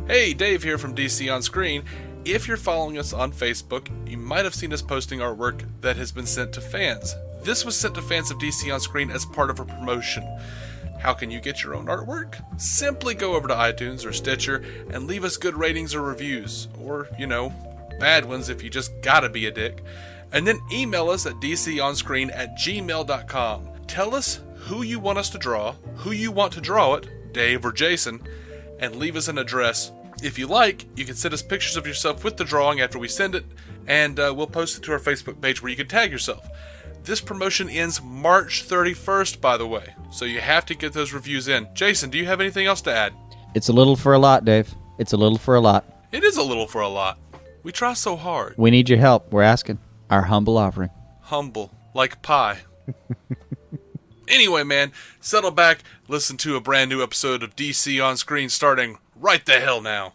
Hey, Dave here from DC On Screen. If you're following us on Facebook, you might have seen us posting artwork that has been sent to fans. This was sent to fans of DC On Screen as part of a promotion. How can you get your own artwork? Simply go over to iTunes or Stitcher and leave us good ratings or reviews. Or, bad ones if you just gotta be a dick. And then email us at dconscreen@gmail.com. Tell us who you want us to draw, who you want to draw it, Dave or Jason, and leave us an address. If you like, you can send us pictures of yourself with the drawing after we send it, and we'll post it to our Facebook page where you can tag yourself. This promotion ends March 31st, by the way, so you have to get those reviews in. Jason, do you have anything else to add? It's a little for a lot, Dave. It's a little for a lot. It is a little for a lot. We try so hard. We need your help. We're asking. Our humble offering. Humble, like pie. Anyway, man, settle back, listen to a brand new episode of DC On Screen starting right the hell now.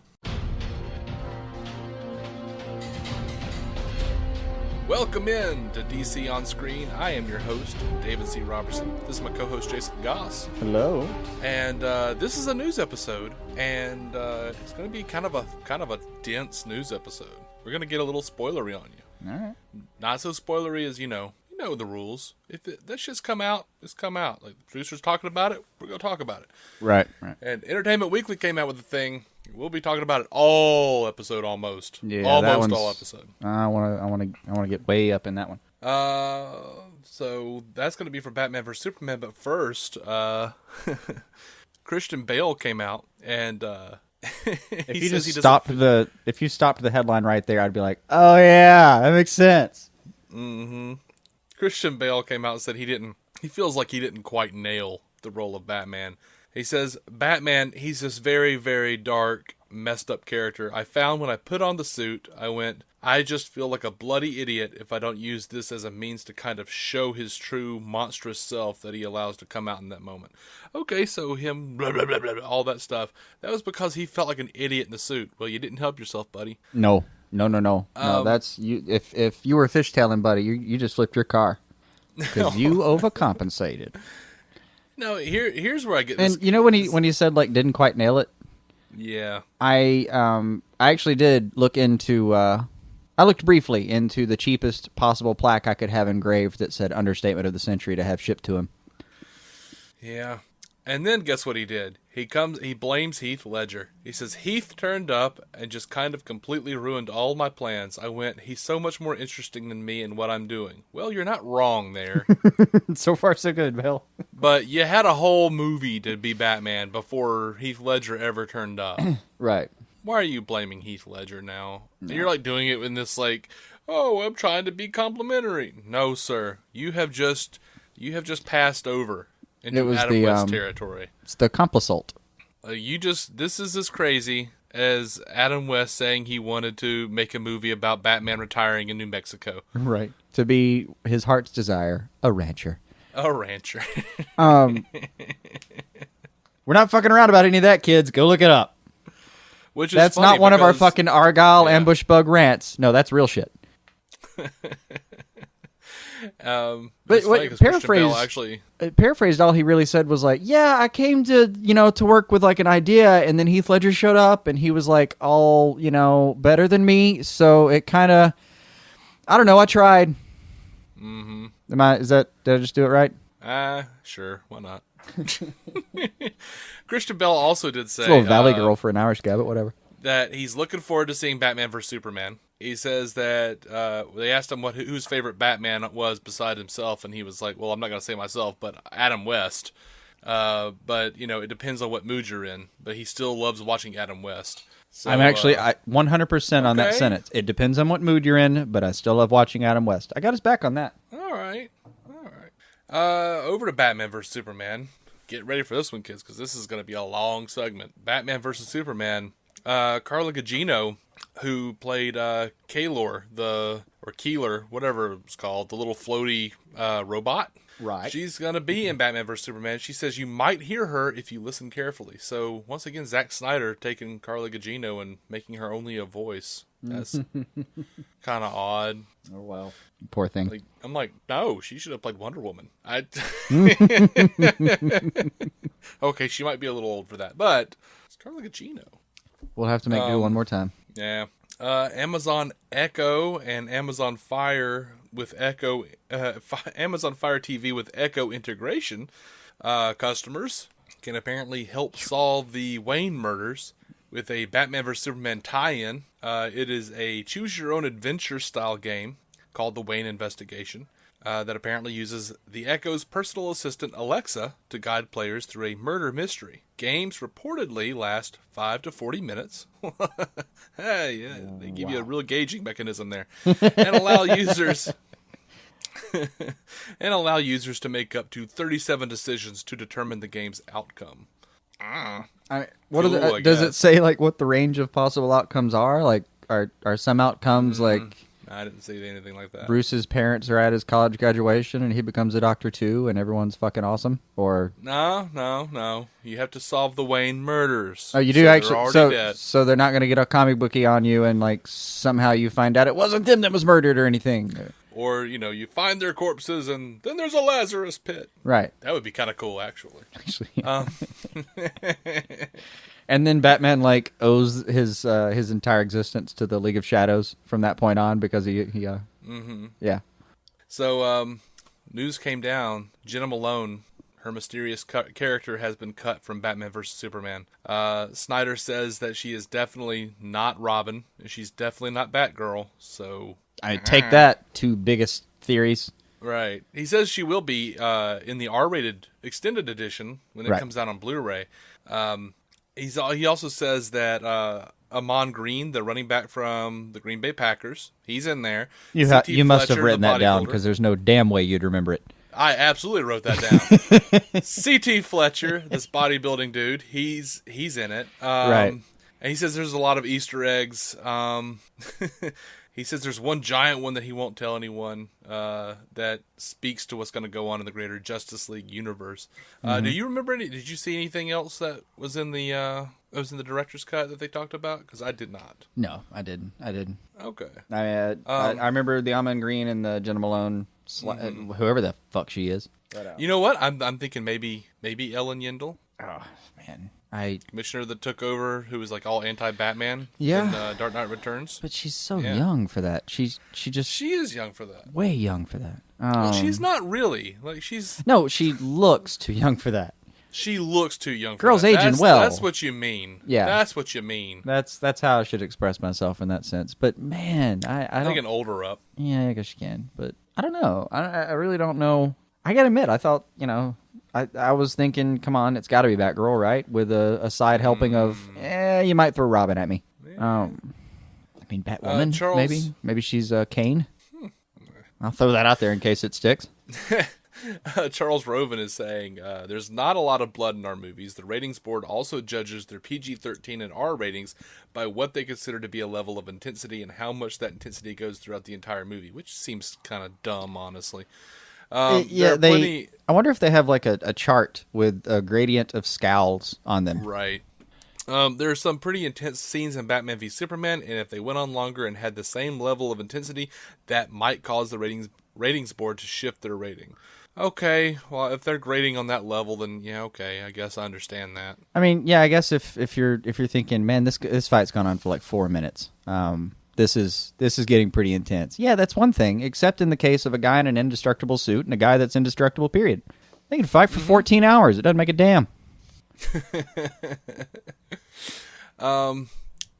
Welcome in to DC On Screen. I am your host, David C. Robertson. This is my co-host, Jason Goss. Hello. And this is a news episode, and it's going to be kind of a dense news episode. We're going to get a little spoilery on you. All right. Not so spoilery as, you know the rules. If that shit's come out, it's come out. Like, the producer's talking about it, we're going to talk about it. Right. And Entertainment Weekly came out with a thing. We'll be talking about it all episode almost. Yeah, almost all episode. I want to get way up in that one. So that's going to be for Batman vs Superman. But first, Christian Bale came out, and if you stopped the headline right there, I'd be like, oh yeah, that makes sense. Mm-hmm. Christian Bale came out and said he feels like he didn't quite nail the role of Batman. He says, Batman, he's this very, very dark, messed up character. I found when I put on the suit, I just feel like a bloody idiot if I don't use this as a means to kind of show his true monstrous self that he allows to come out in that moment. Okay, so him, blah, blah, blah, blah, all that stuff, that was because he felt like an idiot in the suit. Well, you didn't help yourself, buddy. No, that's you. If you were fishtailing, buddy, you just flipped your car because you overcompensated. No, here's where I get this. And you know when he said like didn't quite nail it. Yeah. I actually did look into. I looked briefly into the cheapest possible plaque I could have engraved that said "Understatement of the Century" to have shipped to him. Yeah. And then guess what he did? He blames Heath Ledger. He says, Heath turned up and just kind of completely ruined all my plans. He's so much more interesting than me in what I'm doing. Well, you're not wrong there. So far, so good, Bill. But you had a whole movie to be Batman before Heath Ledger ever turned up. Right. Why are you blaming Heath Ledger now? No. You're like doing it in this like, oh, I'm trying to be complimentary. No, sir. You have just passed over into Adam West territory. It's the complisult. This is as crazy as Adam West saying he wanted to make a movie about Batman retiring in New Mexico. Right. To be his heart's desire, a rancher. A rancher. We're not fucking around about any of that, kids. Go look it up. That's not one of our fucking Argyle ambush bug rants. No, that's real shit. But what paraphrased, all he really said was like, yeah, I came to work with like an idea, and then Heath Ledger showed up and he was like all, better than me. So it kind of, I don't know. I tried. Mm-hmm. Did I just do it right? Sure. Why not? Christian Bale also did say, it's a little Valley Girl for an Irish guy, but whatever, that he's looking forward to seeing Batman vs Superman. He says that they asked him whose favorite Batman was beside himself, and he was like, well, I'm not going to say myself, but Adam West. But, it depends on what mood you're in. But he still loves watching Adam West. So, I'm actually 100% on that sentence. It depends on what mood you're in, but I still love watching Adam West. I got his back on that. All right. Over to Batman vs. Superman. Get ready for this one, kids, because this is going to be a long segment. Batman vs. Superman. Carla Gugino, who played Keylor, Keeler, whatever it's called, the little floaty robot. Right. She's going to be in Batman vs. Superman. She says you might hear her if you listen carefully. So, once again, Zack Snyder taking Carla Gugino and making her only a voice. That's kind of odd. Oh, wow. Poor thing. I'm like, no, she should have played Wonder Woman. Okay, she might be a little old for that, but it's Carla Gugino. We'll have to make do one more time. Yeah. Amazon Echo and Amazon Fire with Echo, Amazon Fire TV with Echo integration customers can apparently help solve the Wayne murders with a Batman vs Superman tie-in. It is a choose-your-own-adventure style game called The Wayne Investigation that apparently uses the Echo's personal assistant Alexa to guide players through a murder mystery. Games reportedly last 5 to 40 minutes. Hey, yeah, they give you a real gauging mechanism there, and allow users to make up to 37 decisions to determine the game's outcome. Does it say like what the range of possible outcomes are? Like, are some outcomes like I didn't see anything like that. Bruce's parents are at his college graduation and he becomes a doctor too, and everyone's fucking awesome? Or no. You have to solve the Wayne murders. Oh, you do so actually. They're already dead. So they're not going to get a comic booky on you, and like somehow you find out it wasn't them that was murdered or anything. Or, you find their corpses and then there's a Lazarus pit. Right. That would be kind of cool, actually. Yeah. And then Batman like owes his entire existence to the League of Shadows from that point on because he yeah. So news came down. Jena Malone, her mysterious character, has been cut from Batman vs Superman. Snyder says that she is definitely not Robin. She's definitely not Batgirl. So I take that, two biggest theories. Right. He says she will be in the R-rated extended edition when it comes out on Blu-ray. He also says that Amon Green, the running back from the Green Bay Packers, he's in there. You must have written that down because there's no damn way you'd remember it. I absolutely wrote that down. C.T. Fletcher, this bodybuilding dude, he's in it. Right. And he says there's a lot of Easter eggs. He says there's one giant one that he won't tell anyone that speaks to what's going to go on in the greater Justice League universe. Do you remember any? Did you see anything else that was in the director's cut that they talked about? Because I did not. No, I didn't. Okay. I remember the Amon Green and the Jena Malone, whoever the fuck she is. You know what? I'm thinking maybe Ellen Yindel. Oh man. Commissioner that took over, who was like all anti-Batman in Dark Knight Returns. But she's so young for that. She is young for that. Way young for that. Well, she's not really. Like No, she looks too young for that. She looks too young for Girl's that. aging well. That's what you mean. Yeah. That's what you mean. That's how I should express myself in that sense. But man, I can hold her up. Yeah, I guess you can. But I don't know. I really don't know. I gotta admit, I thought, I was thinking, come on, it's got to be Batgirl, right? With a side helping of, you might throw Robin at me. I mean, Batwoman, maybe she's Kane. I'll throw that out there in case it sticks. Charles Roven is saying, there's not a lot of blood in our movies. The ratings board also judges their PG-13 and R ratings by what they consider to be a level of intensity and how much that intensity goes throughout the entire movie, which seems kind of dumb, honestly. I wonder if they have like a chart with a gradient of scowls on them. Right. There are some pretty intense scenes in Batman v Superman, and if they went on longer and had the same level of intensity, that might cause the ratings board to shift their rating. Okay, well, if they're grading on that level, then yeah, okay, I guess I understand that. I mean, yeah, I guess if you're thinking, man, this fight's gone on for like 4 minutes. This is getting pretty intense. Yeah, that's one thing, except in the case of a guy in an indestructible suit and a guy that's indestructible, period. They can fight for 14 hours. It doesn't make a damn.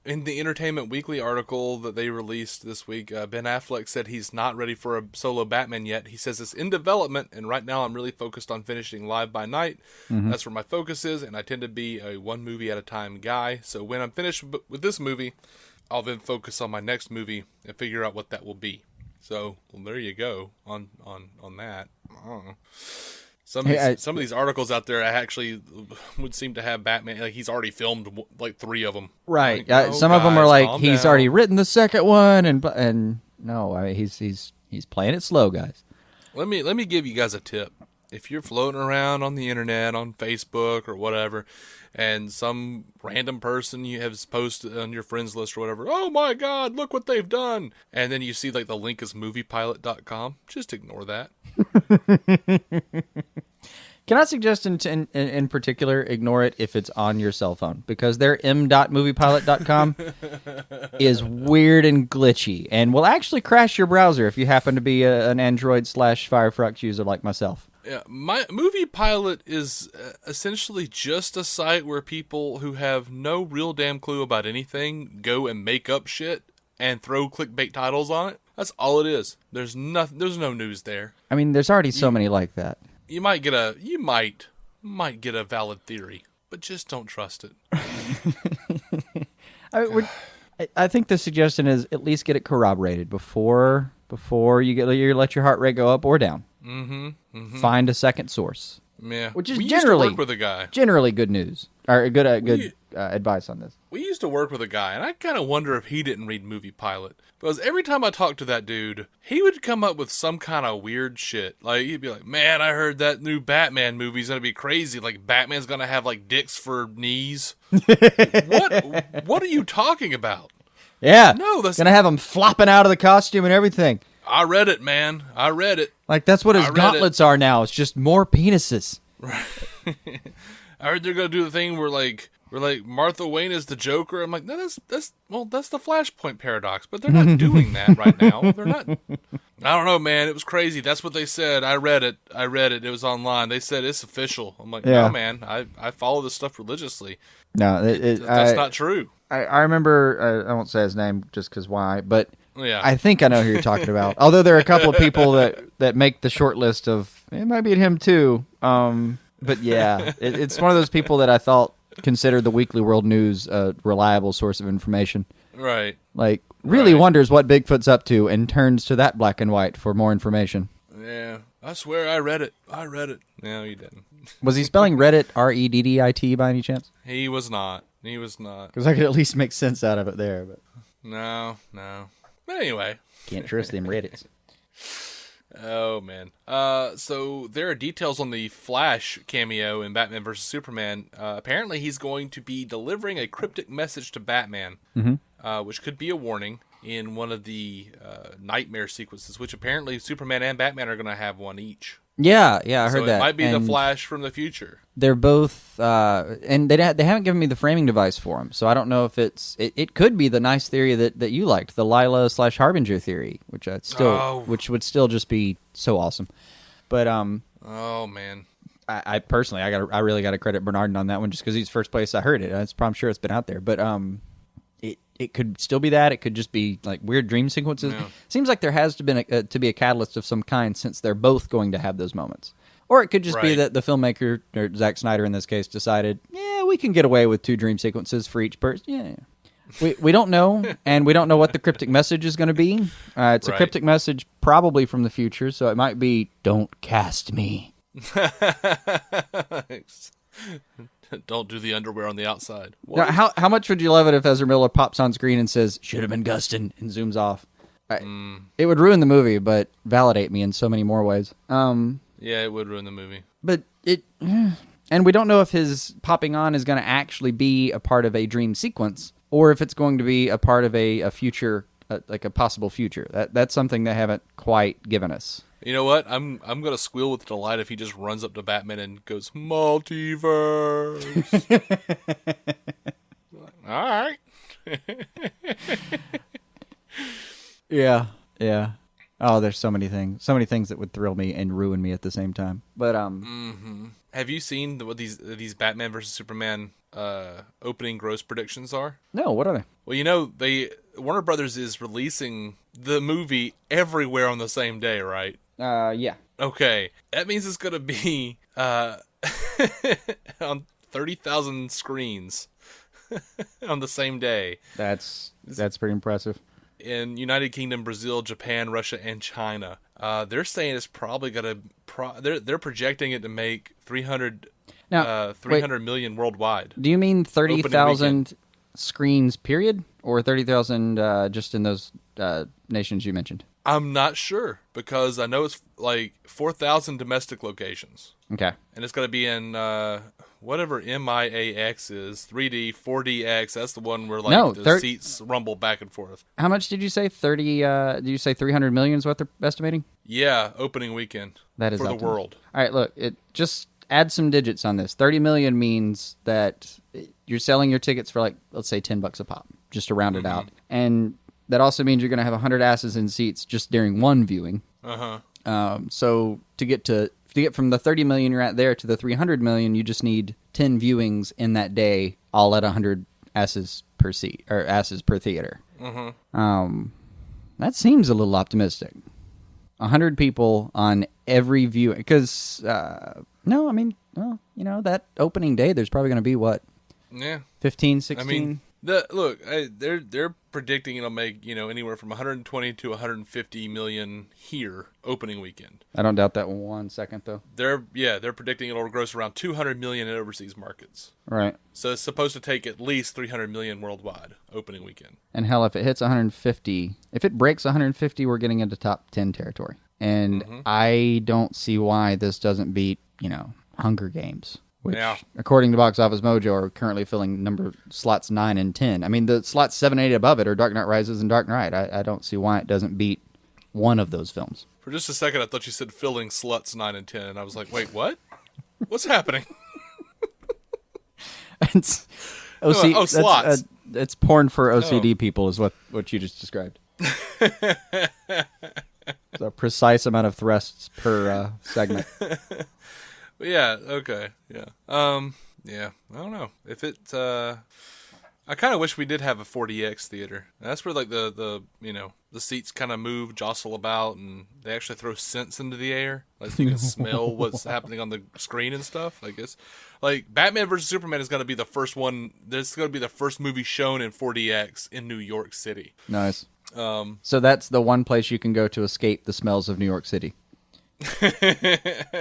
In the Entertainment Weekly article that they released this week, Ben Affleck said he's not ready for a solo Batman yet. He says it's in development, and right now I'm really focused on finishing Live by Night. That's where my focus is, and I tend to be a one movie at a time guy. So when I'm finished with this movie, I'll then focus on my next movie and figure out what that will be. So, well, there you go on that. I don't know. Some of these articles out there actually would seem to have Batman, like he's already filmed like 3 of them. Right. Like, some of them are like he's down. already written the second one, and no, I mean, he's playing it slow, guys. Let me give you guys a tip. If you're floating around on the internet, on Facebook or whatever, and some random person you have posted on your friends list or whatever, oh my God, look what they've done, and then you see like the link is moviepilot.com, just ignore that. Can I suggest in particular, ignore it if it's on your cell phone, because their m.moviepilot.com is weird and glitchy and will actually crash your browser if you happen to be an Android/Firefox user like myself. Yeah, my Movie Pilot is essentially just a site where people who have no real damn clue about anything go and make up shit and throw clickbait titles on it. That's all it is. There's nothing. There's no news there. I mean, there's already so many like that. You might get a valid theory, but just don't trust it. I think the suggestion is at least get it corroborated before you let your heart rate go up or down. Mm-hmm. Find a second source. Yeah, which is we generally used to work with a guy. Generally good news or good advice on this. We used to work with a guy, and I kind of wonder if he didn't read Movie Pilot. Because every time I talked to that dude, he would come up with some kind of weird shit. Like, he'd be like, man, I heard that new Batman movie's going to be crazy. Like, Batman's going to have, like, dicks for knees. What are you talking about? Yeah. No, that's going to have him flopping out of the costume and everything. I read it, man. I read it. Like, that's what his gauntlets are now. It's just more penises. Right. I heard they're going to do the thing where Martha Wayne is the Joker. I'm like, no, that's the Flashpoint paradox, but they're not doing that right now. They're not. I don't know, man. It was crazy. That's what they said. I read it. It was online. They said it's official. I'm like, no, man. I follow this stuff religiously. No, that's not true. I remember. I won't say his name just because why, but yeah. I think I know who you're talking about. Although there are a couple of people that make the short list of it might be him too. But yeah, it's one of those people that I thought considered the Weekly World News a reliable source of information. Right. Like, really wonders what Bigfoot's up to and turns to that black and white for more information. Yeah. I swear I read it. No, you didn't. Was he spelling Reddit Reddit by any chance? He was not. Because I could at least make sense out of it there. But No. But anyway. Can't trust them Reddits. Oh, man. So there are details on the Flash cameo in Batman vs. Superman. Apparently he's going to be delivering a cryptic message to Batman, which could be a warning in one of the nightmare sequences, which apparently Superman and Batman are going to have one each. Yeah, I heard that. It might be the Flash from the future. They're both, and they haven't given me the framing device for them, so I don't know if it could be the nice theory that you liked, the Lila/Harbinger theory, which would still just be so awesome. But oh man, I personally, I really got to credit Bernardin on that one just because he's first place I heard it. I'm sure it's been out there, but it could still be that. It could just be like weird dream sequences. Yeah. Seems like there has to be a catalyst of some kind since they're both going to have those moments. Or it could just be that the filmmaker, or Zack Snyder in this case, decided, we can get away with 2 dream sequences for each person. Yeah. We don't know, and we don't know what the cryptic message is going to be. It's a cryptic message probably from the future, so it might be, don't cast me. Don't do the underwear on the outside. Now, how much would you love it if Ezra Miller pops on screen and says, should have been Gustin, and zooms off? It would ruin the movie, but validate me in so many more ways. Yeah, it would ruin the movie. But and we don't know if his popping on is going to actually be a part of a dream sequence, or if it's going to be a part of a future, like a possible future. That's something they haven't quite given us. You know what? I'm gonna squeal with delight if he just runs up to Batman and goes, multiverse. All right. Yeah. Oh, there's so many things that would thrill me and ruin me at the same time. But have you seen what these Batman versus Superman opening gross predictions are? No, what are they? Well, Warner Brothers is releasing the movie everywhere on the same day, right? Yeah. Okay, that means it's gonna be on 30,000 screens on the same day. That's pretty impressive. In United Kingdom, Brazil, Japan, Russia, and China, they're saying it's probably gonna. They're projecting it to make 300 million worldwide. Do you mean 30,000 screens, period, or 30,000 just in those nations you mentioned? I'm not sure, because I know it's like 4,000 domestic locations. Okay. And it's going to be in whatever MIAX is, 3D, 4DX. That's the one where the seats rumble back and forth. How much did you say? 30? Did you say 300 million is what they're estimating? Yeah, opening weekend. That is for the world. All right, look, it just add some digits on this. 30 million means that you're selling your tickets for like, let's say $10 a pop, just to round it out. And that also means you're going to have 100 asses in seats just during one viewing. So to get from the 30 million you're at there to the 300 million, you just need 10 viewings in that day, all at 100 asses per seat or asses per theater. That seems a little optimistic. 100 people on every viewing, because no, I mean, well, you know, that opening day, there's probably going to be what? Yeah, 15, 16. I mean, they're predicting it'll make, you know, anywhere from 120 to 150 million here opening weekend. I don't doubt that 1 second though. They're predicting it'll gross around 200 million in overseas markets. Right. So it's supposed to take at least 300 million worldwide opening weekend. And hell, if it hits 150, if it breaks 150, we're getting into top 10 territory. And I don't see why this doesn't beat, you know, Hunger Games, which, according to Box Office Mojo, are currently filling slots 9 and 10. I mean, the slots 7 and 8 above it are Dark Knight Rises and Dark Knight. I don't see why it doesn't beat one of those films. For just a second, I thought you said filling sluts 9 and 10, and I was like, wait, what? What's happening? It's slots. It's porn for OCD people is what you just described. It's a precise amount of thrusts per segment. Yeah, okay, yeah. Yeah, I don't know. If it, I kind of wish we did have a 4DX theater. That's where, like, the you know, the seats kind of move, jostle about, and they actually throw scents into the air. Like, so you can smell what's happening on the screen and stuff, I guess. Like, Batman vs. Superman is going to be the first one, this is going to be the first movie shown in 4DX in New York City. Nice. So that's the one place you can go to escape the smells of New York City.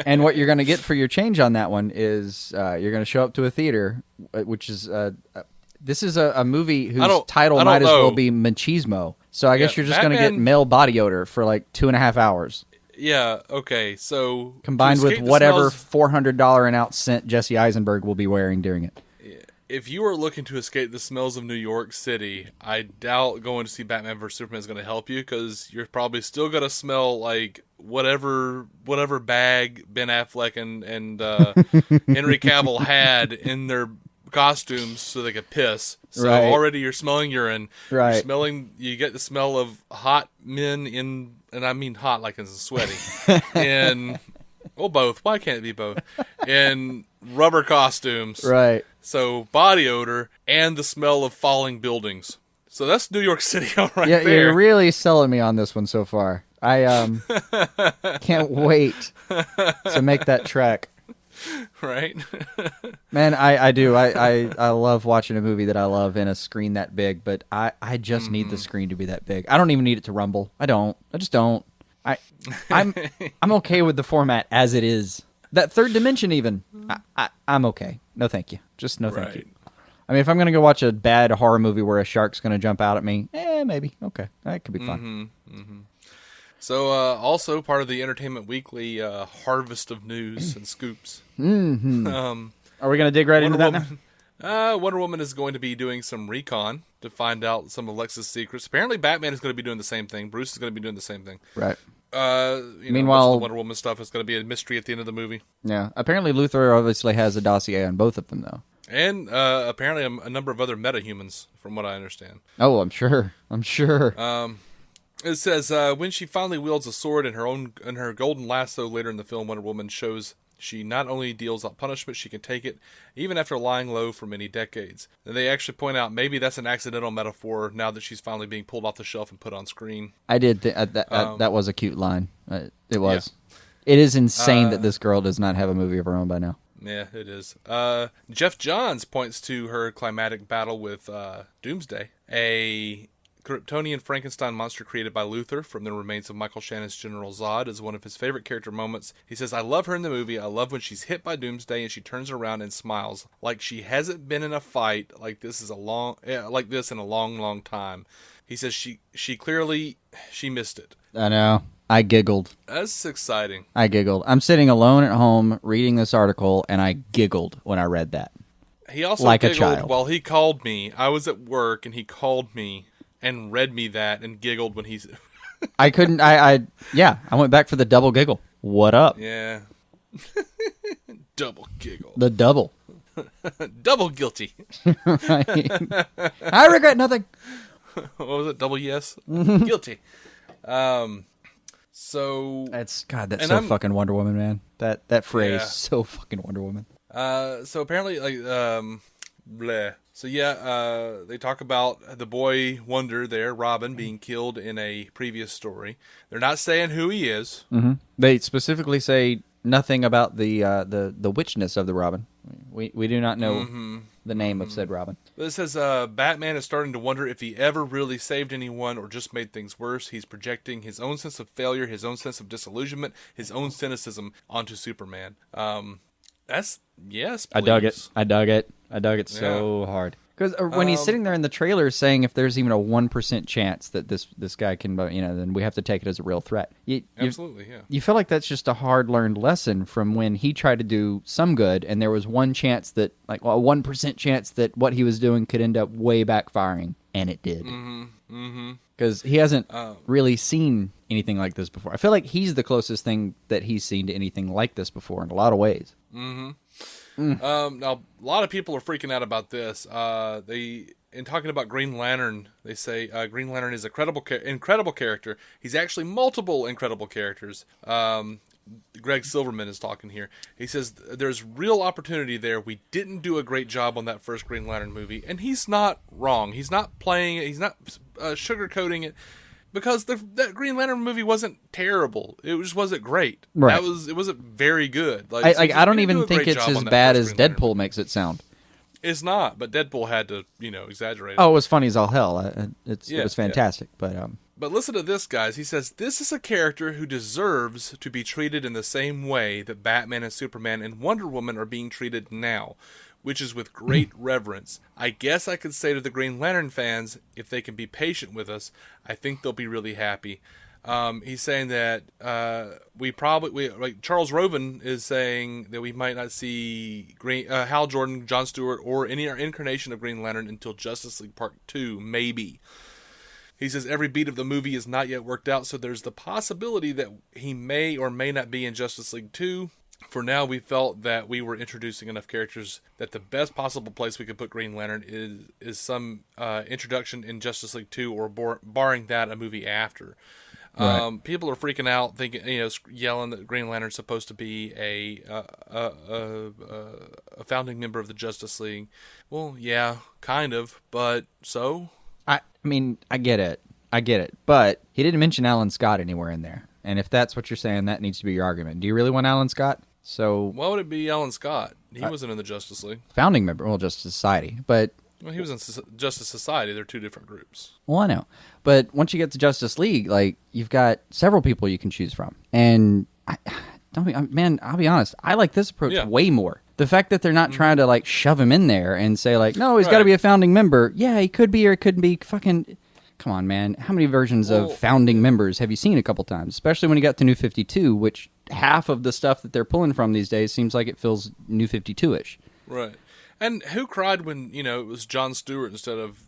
And what you're going to get for your change on that one is you're going to show up to a theater, which is this is a movie whose title might as well be Machismo. So I guess you're just going to get male body odor for like 2.5 hours. Yeah, okay, so... Combined with whatever $400 an ounce scent Jesse Eisenberg will be wearing during it. If you are looking to escape the smells of New York City, I doubt going to see Batman vs. Superman is going to help you, because you're probably still going to smell like whatever bag Ben Affleck and Henry Cavill had in their costumes so they could piss. So already you're smelling urine. Right. You get the smell of hot men in, and I mean hot like it's sweaty, and well, both. Why can't it be both? In rubber costumes. Right. So body odor and the smell of falling buildings. So that's New York City right there. Yeah, you're really selling me on this one so far. I can't wait to make that trek. Right? Man, I do. I love watching a movie that I love in a screen that big, but I just need the screen to be that big. I don't even need it to rumble. I just don't. I'm okay with the format as it is. That third dimension even. I'm okay. No thank you. Just no thank you. I mean, if I'm going to go watch a bad horror movie where a shark's going to jump out at me, maybe. Okay. That could be fun. So, also part of the Entertainment Weekly harvest of news and scoops. Are we going to dig right into that now? Wonder Woman is going to be doing some recon to find out some of Lex's secrets. Apparently, Batman is going to be doing the same thing. Bruce is going to be doing the same thing. Right. Meanwhile, the Wonder Woman stuff is going to be a mystery at the end of the movie. Yeah. Apparently, Luthor obviously has a dossier on both of them, though. And apparently a number of other metahumans, from what I understand. Oh, I'm sure. It says when she finally wields a sword in her golden lasso later in the film, Wonder Woman shows she not only deals out punishment, she can take it even after lying low for many decades. And they actually point out maybe that's an accidental metaphor now that she's finally being pulled off the shelf and put on screen. I did. That was a cute line. It was. Yeah. It is insane that this girl does not have a movie of her own by now. Yeah, it is. Jeff Johns points to her climatic battle with Doomsday, a Kryptonian Frankenstein monster created by Luthor from the remains of Michael Shannon's General Zod, is one of his favorite character moments. He says, I love her in the movie. I love when she's hit by Doomsday and she turns around and smiles like she hasn't been in a fight like this in a long, long time. He says she clearly missed it. I know. I giggled. That's exciting. I giggled. I'm sitting alone at home reading this article, and I giggled when I read that. He also like giggled a child. While he called me. I was at work, and he called me and read me that and giggled when he's... I couldn't... I went back for the double giggle. What up? Yeah. double giggle. The double. Double guilty. Right. I regret nothing. What was it? Double yes? Guilty. So That's fucking Wonder Woman, man. That phrase, so fucking Wonder Woman. So apparently, like, bleh. So yeah, they talk about the boy Wonder there, Robin, being killed in a previous story. They're not saying who he is. Mm-hmm. They specifically say nothing about the witchness of the Robin. We do not know the name of said Robin. But it says Batman is starting to wonder if he ever really saved anyone or just made things worse. He's projecting his own sense of failure, his own sense of disillusionment, his own cynicism onto Superman. That's yes. Please. I dug it so hard. Because when he's sitting there in the trailer saying if there's even a 1% chance that this guy can, then we have to take it as a real threat. Absolutely, yeah. You feel like that's just a hard-learned lesson from when he tried to do some good, and there was one chance that, a 1% chance that what he was doing could end up way backfiring, and it did. Because he hasn't really seen anything like this before. I feel like he's the closest thing that he's seen to anything like this before in a lot of ways. Now, a lot of people are freaking out about this. In talking about Green Lantern, they say Green Lantern is a incredible character. He's actually multiple incredible characters. Greg Silverman is talking here. He says there's real opportunity there. We didn't do a great job on that first Green Lantern movie, and he's not wrong. He's not playing it. He's not sugarcoating it. Because that Green Lantern movie wasn't terrible. It just wasn't great. Right. It wasn't very good. I don't even think it's as bad as Deadpool makes it sound. It's not, but Deadpool had to, exaggerate it. Oh, it was funny as all hell. It was fantastic. Yeah. But listen to this, guys. He says, this is a character who deserves to be treated in the same way that Batman and Superman and Wonder Woman are being treated now, which is with great reverence. I guess I could say to the Green Lantern fans, if they can be patient with us, I think they'll be really happy. He's saying that Charles Roven is saying that we might not see Hal Jordan, Jon Stewart, or any incarnation of Green Lantern until Justice League Part 2, maybe. He says every beat of the movie is not yet worked out, so there's the possibility that he may or may not be in Justice League 2. For now, we felt that we were introducing enough characters that the best possible place we could put Green Lantern is some introduction in Justice League 2, or barring that, a movie after. Right. People are freaking out, thinking, yelling that Green Lantern's supposed to be a founding member of the Justice League. Well, yeah, kind of, but so? I mean, I get it, but he didn't mention Alan Scott anywhere in there. And if that's what you're saying, that needs to be your argument. Do you really want Alan Scott? So why would it be Alan Scott? He wasn't in the Justice League. Founding member, well, Justice Society, but... Well, he was in Justice Society. They're two different groups. Well, I know. But once you get to Justice League, you've got several people you can choose from. And, I'll be honest, I like this approach way more. The fact that they're not trying to, shove him in there and say, no, he's got to be a founding member. Yeah, he could be or couldn't be. Fucking... Come on, man. How many versions of founding members have you seen a couple times? Especially when you got to New 52, which half of the stuff that they're pulling from these days seems like it feels New 52-ish. Right. And who cried when, it was Jon Stewart instead of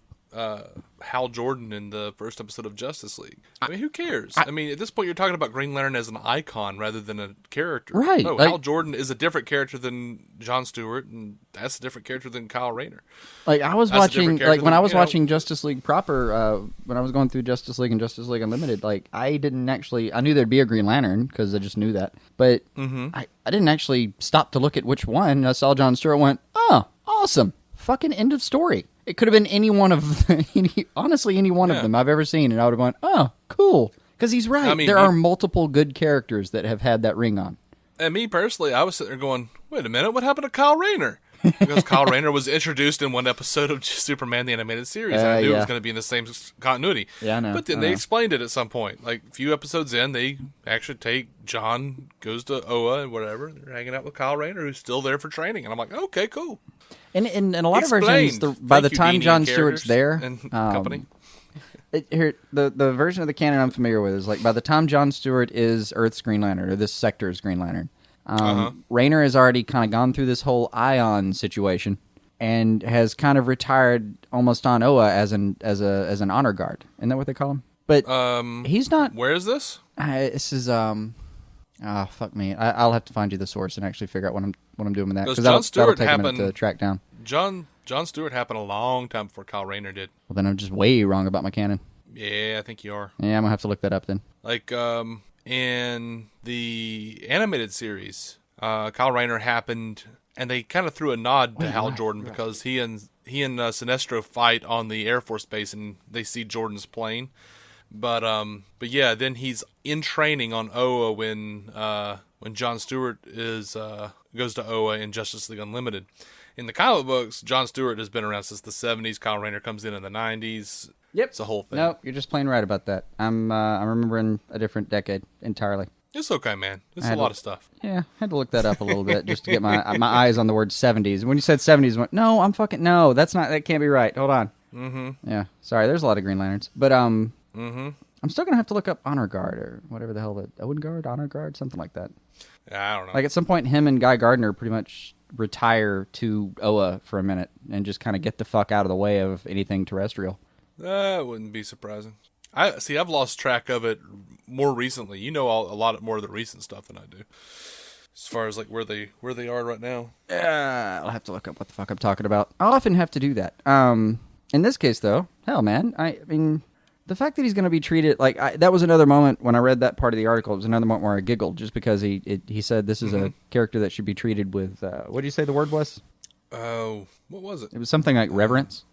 Hal Jordan in the first episode of Justice League? I mean, who cares? I mean, at this point, you're talking about Green Lantern as an icon rather than a character. Right. No, Hal Jordan is a different character than Jon Stewart, and that's a different character than Kyle Rayner. I was watching, when I was watching Justice League proper, when I was going through Justice League and Justice League Unlimited, I knew there'd be a Green Lantern, because I just knew that. But I didn't actually stop to look at which one. I saw Jon Stewart and went, oh, awesome. Fucking end of story. It could have been any one of any one of them I've ever seen, and I would have gone, oh, cool. Because he's right. I mean, there are multiple good characters that have had that ring on. And me personally, I was sitting there going, wait a minute, what happened to Kyle Rayner? Because Kyle Rayner was introduced in one episode of Superman the Animated Series. I knew it was going to be in the same continuity. Yeah, I know. But then they explained it at some point. A few episodes in, they actually take John, goes to Oa and whatever. They're hanging out with Kyle Rayner, who's still there for training. And I'm like, okay, cool. And in a lot of versions, by the time Jon Stewart's there, and company. The version of the canon I'm familiar with is by the time Jon Stewart is Earth's Green Lantern, or this sector's Green Lantern, Rayner has already kind of gone through this whole Ion situation and has kind of retired almost on Oa as an honor guard. Isn't that what they call him? But he's not. Where is this? This is Ah, fuck me. I'll have to find you the source and actually figure out what I'm doing with that, Because because Jon that'll Stewart take a minute happened. to track down. John Stewart happened a long time before Kyle Rayner did. Well, then I'm just way wrong about my canon. Yeah, I think you are. Yeah, I'm gonna have to look that up then. Like in the animated series, Kyle Rayner happened, and they kind of threw a nod to Hal Jordan because he and Sinestro fight on the Air Force Base, and they see Jordan's plane. But yeah, then he's in training on Oa when Jon Stewart goes to Oa in Justice League Unlimited. In the comic books, Jon Stewart has been around since the 70s. Kyle Rayner comes in the 90s. Yep. It's a whole thing. No, you're just plain right about that. I'm remembering a different decade entirely. It's okay, man. It's a lot of stuff. Yeah, I had to look that up a little bit just to get my eyes on the word 70s. And when you said 70s, I went, no, that can't be right. Hold on. Mm-hmm. Yeah, sorry, there's a lot of Green Lanterns. But I'm still going to have to look up Honor Guard or whatever the hell Owen Guard, Honor Guard, something like that. I don't know. Like at some point, him and Guy Gardner pretty much retire to Oa for a minute and just kind of get the fuck out of the way of anything terrestrial. That wouldn't be surprising. I've lost track of it more recently. You know a lot more of the recent stuff than I do, as far as like where they are right now. I'll have to look up what the fuck I'm talking about. I'll often have to do that. In this case, though, hell, man, I mean, the fact that he's going to be treated like that was another moment when I read that part of the article. It was another moment where I giggled just because he said this is a character that should be treated with what did you say the word was? Oh, what was it? It was something like reverence.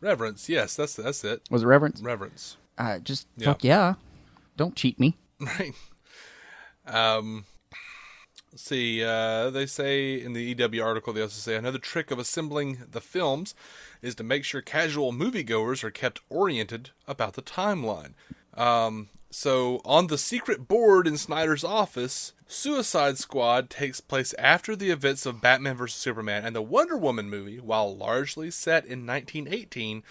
Reverence. Yes, that's it. Was it reverence? Reverence. Fuck yeah. Don't cheat me. Right. Let's see. They say in the EW article, they also say another trick of assembling the films is to make sure casual moviegoers are kept oriented about the timeline. So on the secret board in Snyder's office, Suicide Squad takes place after the events of Batman vs. Superman, and the Wonder Woman movie, while largely set in 1918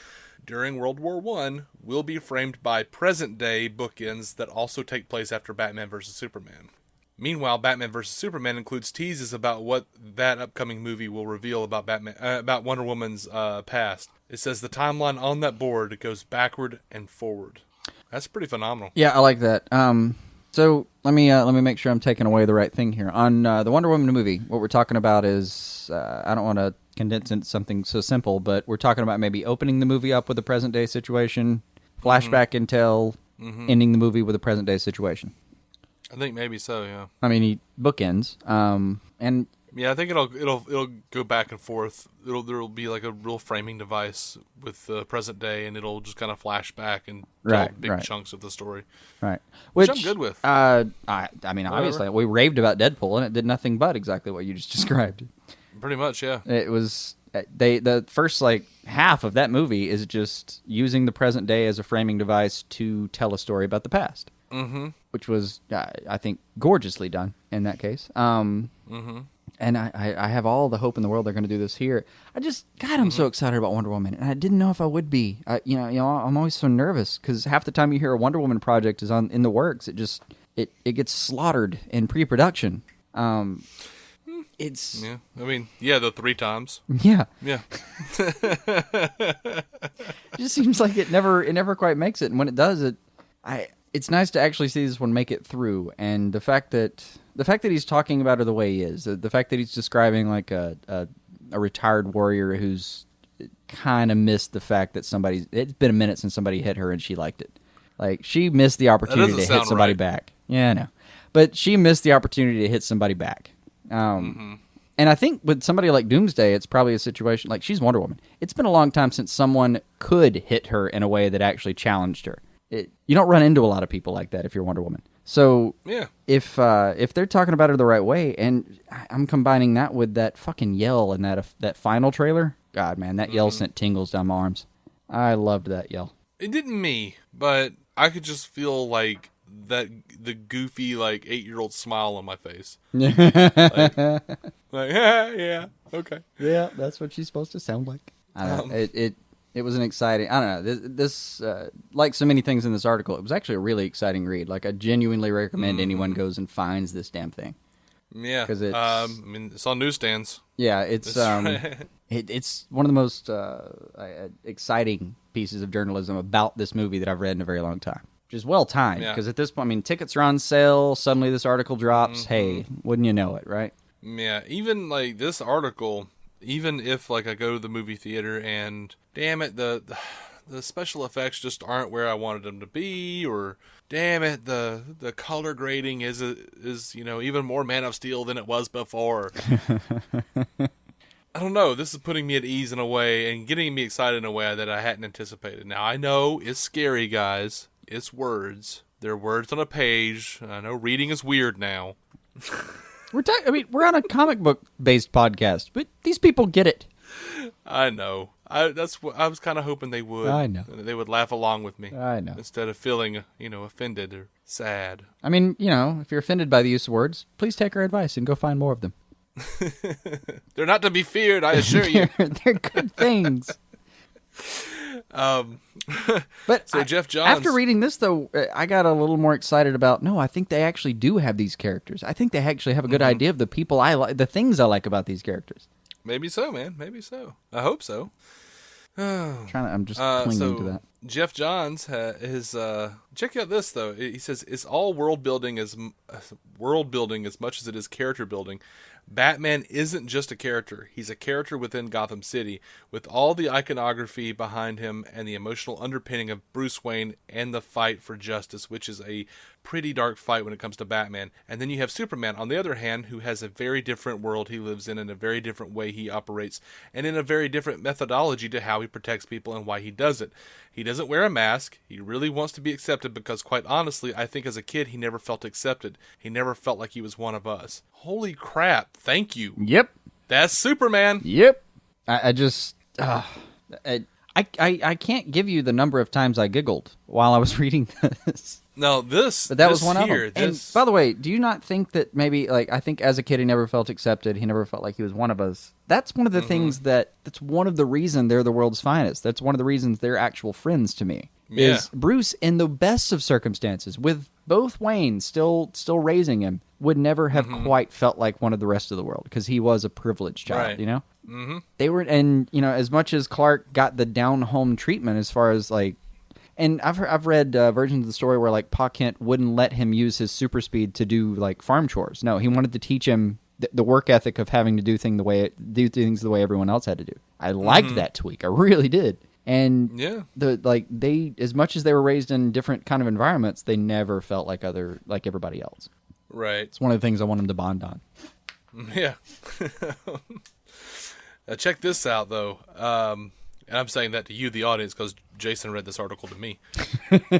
during World War I, will be framed by present-day bookends that also take place after Batman vs. Superman. Meanwhile, Batman vs. Superman includes teases about what that upcoming movie will reveal about about Wonder Woman's past. It says the timeline on that board goes backward and forward. That's pretty phenomenal. Yeah, I like that. So let me make sure I'm taking away the right thing here. On the Wonder Woman movie, what we're talking about is I don't want to condense into something so simple, but we're talking about maybe opening the movie up with a present day situation, flashback until ending the movie with a present day situation. I think maybe so. Yeah. I mean, he bookends, and yeah, I think it'll go back and forth. There'll be like a real framing device with the present day, and it'll just kind of flash back and tell big chunks of the story. Right, which I'm good with. I mean, obviously, we raved about Deadpool, and it did nothing but exactly what you just described. Pretty much, yeah. It was the first like half of that movie is just using the present day as a framing device to tell a story about the past. Mm-hmm. Which was, I think, gorgeously done in that case. And I have all the hope in the world they're going to do this here. I'm so excited about Wonder Woman, and I didn't know if I would be. I'm always so nervous because half the time you hear a Wonder Woman project is in the works, it gets slaughtered in pre-production. It's yeah. I mean, yeah, the 3 times. Yeah. It just seems like it never quite makes it, and when it does, it's nice to actually see this one make it through, and the fact that he's talking about her the way he is, the fact that he's describing like a retired warrior who's kind of missed the fact that it's been a minute since somebody hit her and she liked it. Like, she missed the opportunity to hit somebody back. Yeah, I know. But she missed the opportunity to hit somebody back. And I think with somebody like Doomsday, it's probably a situation like she's Wonder Woman. It's been a long time since someone could hit her in a way that actually challenged her. You don't run into a lot of people like that if you're Wonder Woman. So yeah, if they're talking about her the right way, and I'm combining that with that fucking yell in that final trailer, God, man, that yell sent tingles down my arms. I loved that yell. It didn't me, but I could just feel like the goofy like 8-year-old smile on my face. Yeah, okay, yeah, that's what she's supposed to sound like. I don't know. It was an exciting, I don't know, this like so many things in this article, it was actually a really exciting read. Like, I genuinely recommend anyone goes and finds this damn thing. Yeah, because it's on newsstands. Yeah, it's it's one of the most exciting pieces of journalism about this movie that I've read in a very long time. which is well timed because at this point, I mean, tickets are on sale. Suddenly, this article drops. Hey, wouldn't you know it, right? Yeah, even like this article, even if like I go to the movie theater and damn it, the special effects just aren't where I wanted them to be, or damn it, the color grading is even more Man of Steel than it was before. I don't know. This is putting me at ease in a way and getting me excited in a way that I hadn't anticipated. Now I know it's scary, guys. It's words. They're words on a page. I know reading is weird now. We're on a comic book based podcast, but these people get it. I know. I was kind of hoping they would. I know. They would laugh along with me. I know. Instead of feeling, offended or sad. I mean, if you're offended by the use of words, please take our advice and go find more of them. They're not to be feared, I assure you. They're good things. But so Jeff Johns, after reading this, though, I got a little more excited about. No, I think they actually do have these characters. I think they actually have a good idea of the people I like, the things I like about these characters. Maybe so, man. Maybe so. I hope so. I'm just clinging to that. Jeff Johns check out this though. He says it's all world building as much as it is character building. Batman isn't just a character. He's a character within Gotham City, with all the iconography behind him and the emotional underpinning of Bruce Wayne and the fight for justice, which is a pretty dark fight when it comes to Batman. And then you have Superman, on the other hand, who has a very different world he lives in a very different way he operates, and in a very different methodology to how he protects people and why he does it. He doesn't wear a mask. He really wants to be accepted because, quite honestly, I think as a kid he never felt accepted. He never felt like he was one of us. Holy crap. Thank you. Yep. That's Superman. Yep. I can't give you the number of times I giggled while I was reading this. No, but that was one of them. And by the way, do you not think that maybe, I think as a kid he never felt accepted, he never felt like he was one of us. That's one of the things that's one of the reasons they're the world's finest. That's one of the reasons they're actual friends to me. Yeah. Is Bruce, in the best of circumstances, with both Wayne still raising him, would never have quite felt like one of the rest of the world because he was a privileged child, right. Mm-hmm. They were, and as much as Clark got the down-home treatment as far as and I've read versions of the story where Pa Kent wouldn't let him use his super speed to do farm chores. No, he wanted to teach him the work ethic of having to do things the way everyone else had to do. I liked that tweak, I really did. And yeah, they, as much as they were raised in different kind of environments, they never felt like everybody else. Right. It's one of the things I want them to bond on. Yeah. Now check this out, though. And I'm saying that to you, the audience, because Jason read this article to me.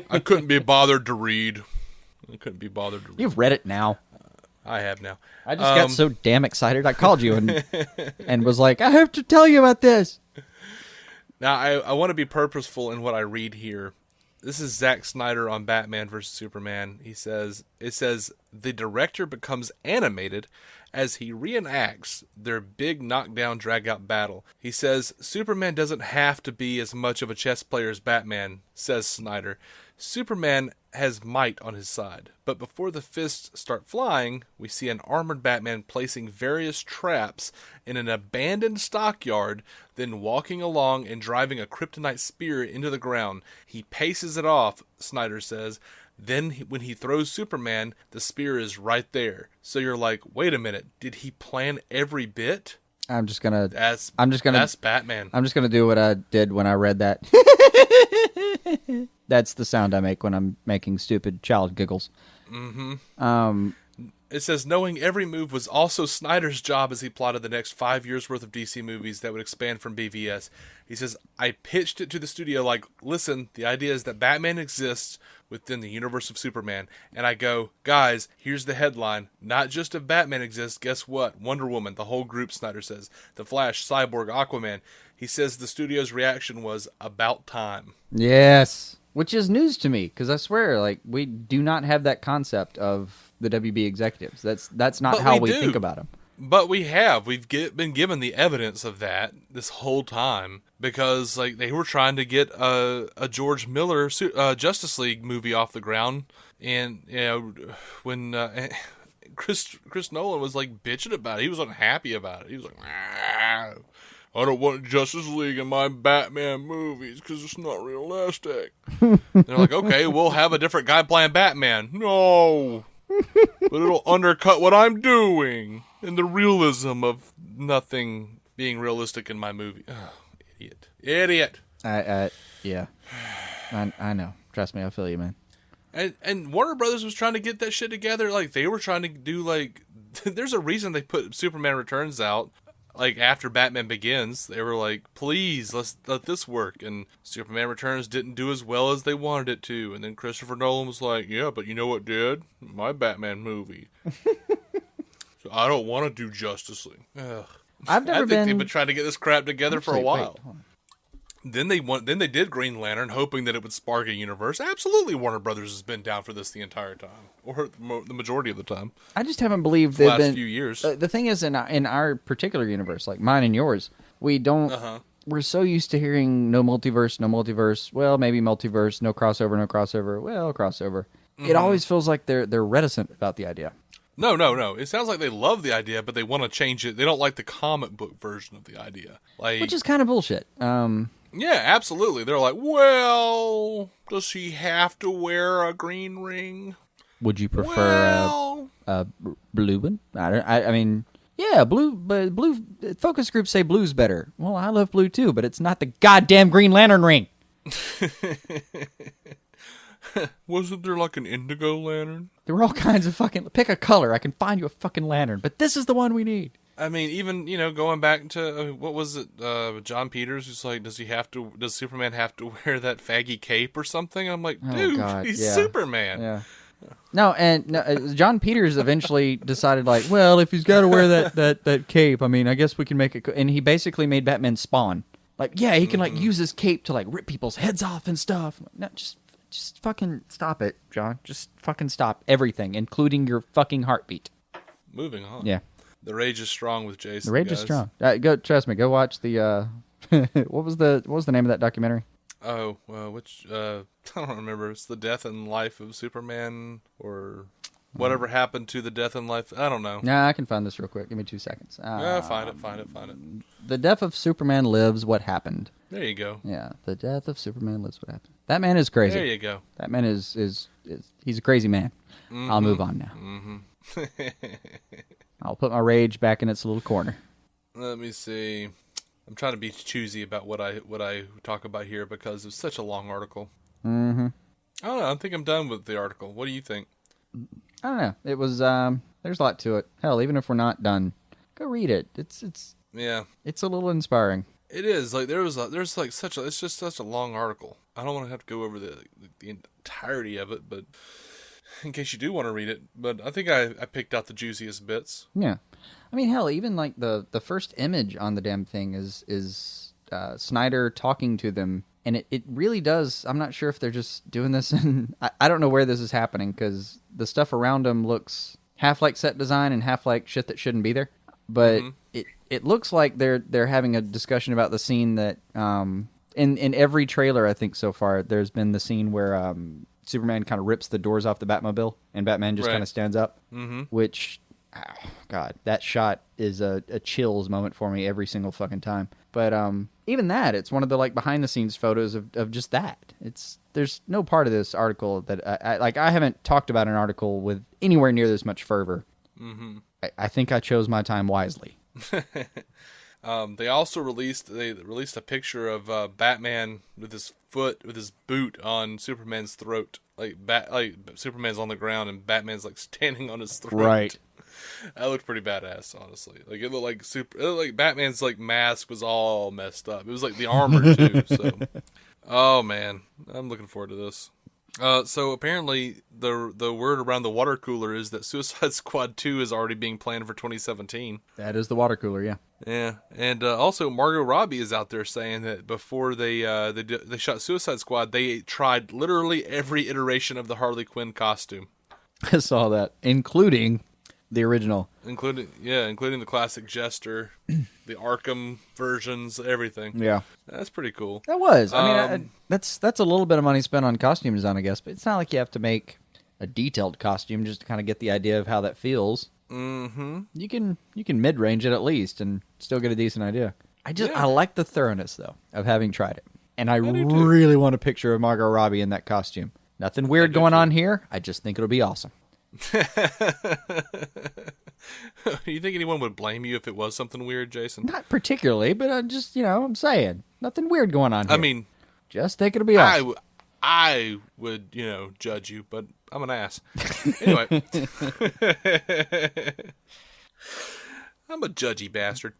I couldn't be bothered to read. You've read it now. I have now. I just got so damn excited. I called you and was like, I have to tell you about this. Now, I want to be purposeful in what I read here. This is Zack Snyder on Batman vs. Superman. It says, the director becomes animated as he reenacts their big knockdown drag-out battle. He says, Superman doesn't have to be as much of a chess player as Batman, says Snyder. Superman has might on his side. But before the fists start flying, we see an armored Batman placing various traps in an abandoned stockyard, then walking along and driving a kryptonite spear into the ground. He paces it off, Snyder says. Then when he throws Superman, the spear is right there. So you're like, wait a minute, did he plan every bit? That's Batman. I'm just gonna do what I did when I read that. That's the sound I make when I'm making stupid child giggles. Mm-hmm. It says, knowing every move was also Snyder's job as he plotted the next 5 years worth of DC movies that would expand from BVS. He says, I pitched it to the studio like, listen, the idea is that Batman exists within the universe of Superman. And I go, guys, here's the headline. Not just if Batman exists, guess what? Wonder Woman, the whole group, Snyder says. The Flash, Cyborg, Aquaman. He says the studio's reaction was about time. Yes. Which is news to me, because I swear, we do not have that concept of the WB executives. That's not how we think about them. But we have. We've been given the evidence of that this whole time, because they were trying to get a George Miller Justice League movie off the ground, and when Chris Nolan was bitching about it, he was unhappy about it. He was like, I don't want Justice League in my Batman movies because it's not realistic. They're like, okay, we'll have a different guy playing Batman. No. But it'll undercut what I'm doing and the realism of nothing being realistic in my movie. Oh, idiot. Yeah. I know. Trust me, I feel you, man. And Warner Brothers was trying to get that shit together. Like, they were trying to do, like... There's a reason they put Superman Returns out, like, after Batman Begins. They were like, please, let's let this work. And Superman Returns didn't do as well as they wanted it to. And then Christopher Nolan was like, yeah, but you know what did? My Batman movie. So I don't want to do Justice League. Ugh. I think they've been trying to get this crap together for a while. Wait, Then they did Green Lantern, hoping that it would spark a universe. Absolutely, Warner Brothers has been down for this the entire time, or the majority of the time. I just haven't believed the they've last been, few years. The thing is, in our particular universe, like mine and yours, we don't. We're so used to hearing no multiverse, no multiverse. Well, maybe multiverse, no crossover, no crossover. Well, crossover. It always feels like they're reticent about the idea. No. It sounds like they love the idea, but they want to change it. They don't like the comic book version of the idea, which is kind of bullshit. Yeah, absolutely. They're like, well, does he have to wear a green ring? Would you prefer a blue one? I mean, yeah, blue. But blue focus groups say blue's better. Well, I love blue too, but it's not the goddamn Green Lantern ring. Wasn't there like an indigo lantern? There were all kinds of fucking... Pick a color. I can find you a fucking lantern. But this is the one we need. I mean, even, going back to, what was it, John Peters, who's like, does Superman have to wear that faggy cape or something? I'm like, dude, he's Superman. Yeah. No, John Peters eventually decided, like, well, if he's got to wear that cape, I mean, I guess we can make it... And he basically made Batman Spawn. Like, yeah, he can, like, use his cape to, like, rip people's heads off and stuff. No, just fucking stop it, John. Just fucking stop everything, including your fucking heartbeat. Moving on. Yeah. The rage is strong with Jason. The rage is strong. Trust me. Go watch the. What was the name of that documentary? Oh, I don't remember. It's the death and life of Superman, or whatever happened to the death and life. I don't know. Nah, I can find this real quick. Give me 2 seconds. Find it. The death of Superman lives. What happened? There you go. Yeah, the death of Superman lives. What happened? That man is crazy. There you go. That man is he's a crazy man. Mm-hmm. I'll move on now. Mm-hmm. I'll put my rage back in its little corner. Let me see. I'm trying to be choosy about what I talk about here because it's such a long article. Mm-hmm. I don't know. I think I'm done with the article. What do you think? I don't know. It was there's a lot to it. Hell, even if we're not done, go read it. It's a little inspiring. It is. Like it's just such a long article. I don't want to have to go over the entirety of it, but in case you do want to read it. But I think I picked out the juiciest bits. Yeah. I mean, hell, even like the first image on the damn thing is Snyder talking to them, and it really does. I'm not sure if they're just doing this, and I don't know where this is happening because the stuff around him looks half like set design and half like shit that shouldn't be there. But it looks like they're having a discussion about the scene that in every trailer I think so far there's been the scene where Superman kind of rips the doors off the Batmobile and Batman just kind of stands up, which. Oh, God, that shot is a chills moment for me every single fucking time. But even that, it's one of the like behind the scenes photos of just that. There's no part of this article that I haven't talked about an article with anywhere near this much fervor. Mm-hmm. I think I chose my time wisely. They also released a picture of Batman with his boot on Superman's throat. Like Superman's on the ground and Batman's like standing on his throat. Right. That looked pretty badass, honestly. Like it looked like Batman's like mask was all messed up. It was like the armor too. So, oh man, I'm looking forward to this. So apparently the word around the water cooler is that Suicide Squad 2 is already being planned for 2017. That is the water cooler, yeah. Yeah, and also Margot Robbie is out there saying that before they shot Suicide Squad, they tried literally every iteration of the Harley Quinn costume. I saw that, including the original, including the classic Jester, the Arkham versions, everything. Yeah, that's pretty cool. That was. I mean, that's a little bit of money spent on costume design, I guess. But it's not like you have to make a detailed costume just to kind of get the idea of how that feels. Mm-hmm. You can mid-range it at least and still get a decent idea. I like the thoroughness though of having tried it, and I do too. really want a picture of Margot Robbie in that costume. Nothing weird going on here. I just think it'll be awesome. You think anyone would blame you if it was something weird, Jason? Not particularly, but I just, I'm saying nothing weird going on here. I mean, just think it'll be awesome. I would, judge you, but I'm an ass. Anyway. I'm a judgy bastard.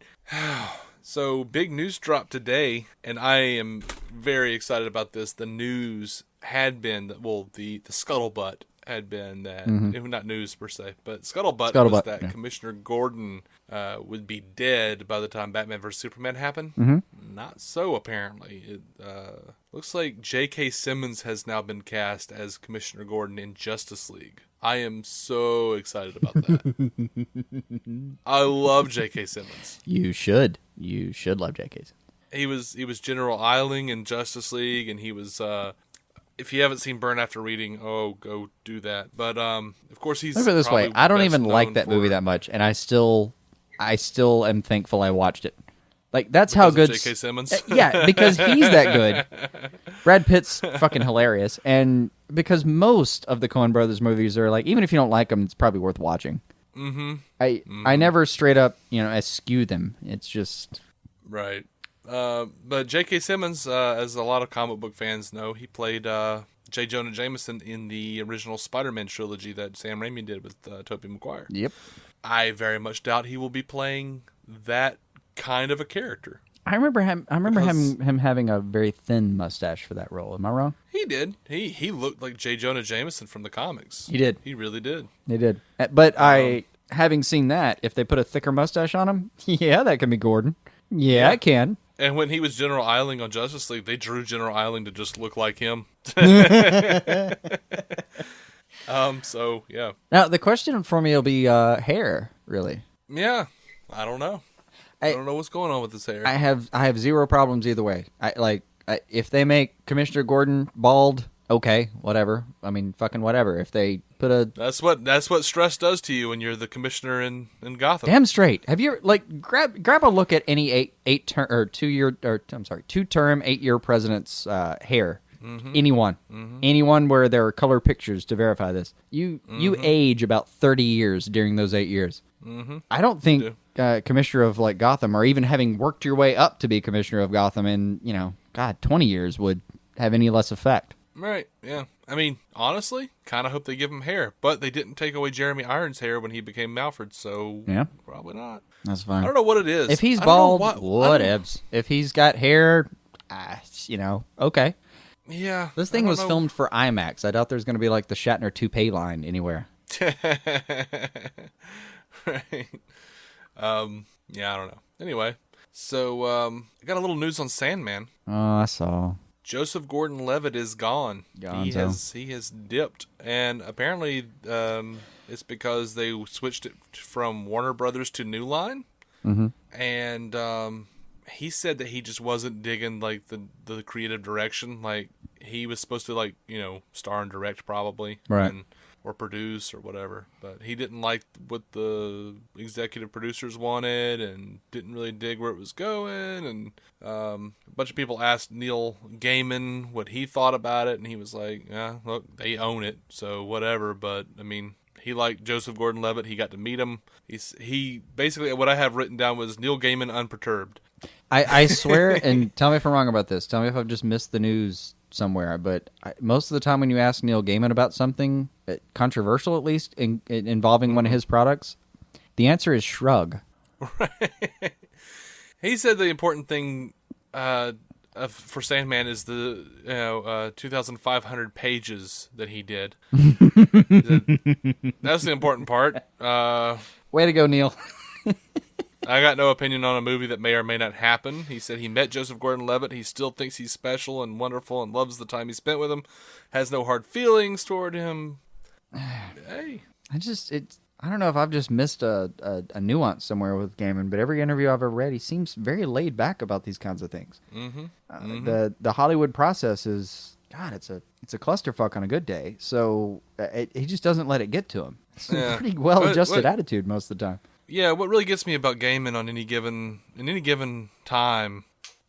So, big news dropped today, and I am very excited about this. The news had been, the scuttlebutt had been that, not news per se, but scuttlebutt was that Commissioner Gordon would be dead by the time Batman vs. Superman happened. Mm-hmm. Not so, apparently. It looks like J.K. Simmons has now been cast as Commissioner Gordon in Justice League. I am so excited about that. I love J.K. Simmons. You should love J.K. Simmons. He was General Eiling in Justice League, and he was. If you haven't seen Burn After Reading, go do that. But of course he's. Look at it this way: I don't even like that movie that much, and I still am thankful I watched it. Like that's how good J.K. Simmons. Yeah, because he's that good. Brad Pitt's fucking hilarious, and because most of the Coen Brothers movies are like, even if you don't like them, it's probably worth watching. Mm-hmm. I never straight up eschew them. It's just right. But J.K. Simmons, as a lot of comic book fans know, he played J. Jonah Jameson in the original Spider-Man trilogy that Sam Raimi did with Tobey Maguire. Yep. I very much doubt he will be playing that kind of a character. I remember him having a very thin mustache for that role. Am I wrong? He did. He looked like J. Jonah Jameson from the comics. He did. He really did. He did. But having seen that, if they put a thicker mustache on him, yeah, that can be Gordon. Yeah, it can. And when he was General Eiling on Justice League, they drew General Eiling to just look like him. So, yeah. Now, the question for me will be hair, really. Yeah, I don't know. I don't know what's going on with his hair. I have zero problems either way. If they make Commissioner Gordon bald, okay, whatever. I mean, fucking whatever. If they put a that's what stress does to you when you're the commissioner in Gotham. Damn straight. Have you grab a look at any 2-term 8-year president's hair? Mm-hmm. Anyone where there are color pictures to verify this. You age about 30 years during those 8 years. Mm-hmm. I don't think commissioner of Gotham, or even having worked your way up to be commissioner of Gotham in 20 years would have any less effect. Right, yeah. I mean, honestly, kind of hope they give him hair, but they didn't take away Jeremy Irons' hair when he became Alfred, so probably not. That's fine. I don't know what it is. If he's bald, whatevs. If he's got hair, okay. Yeah. This thing was filmed for IMAX. I doubt there's going to be the Shatner toupee line anywhere. Right. Yeah, I don't know. Anyway, so I got a little news on Sandman. Oh, I saw. Joseph Gordon-Levitt is gone. He has dipped, and apparently it's because they switched it from Warner Brothers to New Line. Mm-hmm. And he said that he just wasn't digging the creative direction. He was supposed to star and direct probably, right, or produce or whatever, but he didn't like what the executive producers wanted and didn't really dig where it was going. And a bunch of people asked Neil Gaiman what he thought about it, and he was like, "Yeah, look, they own it, so whatever." But I mean, he liked Joseph Gordon-Levitt. He got to meet him. He basically, what I have written down was Neil Gaiman unperturbed. I swear, and tell me if I'm wrong about this. Tell me if I've just missed the news somewhere, but most of the time when you ask Neil Gaiman about something controversial, at least involving one of his products, the answer is shrug. Right. He said the important thing for Sandman is the 2,500 pages that he did. That's the important part. Way to go, Neil. I got no opinion on a movie that may or may not happen. He said he met Joseph Gordon-Levitt. He still thinks he's special and wonderful and loves the time he spent with him. Has no hard feelings toward him. Hey. I don't know if I've just missed a nuance somewhere with Gaiman, but every interview I've ever read, he seems very laid back about these kinds of things. Mm-hmm. The Hollywood process is, God, it's a clusterfuck on a good day. So he just doesn't let it get to him. It's a pretty well-adjusted attitude most of the time. Yeah, what really gets me about Gaiman on any given time,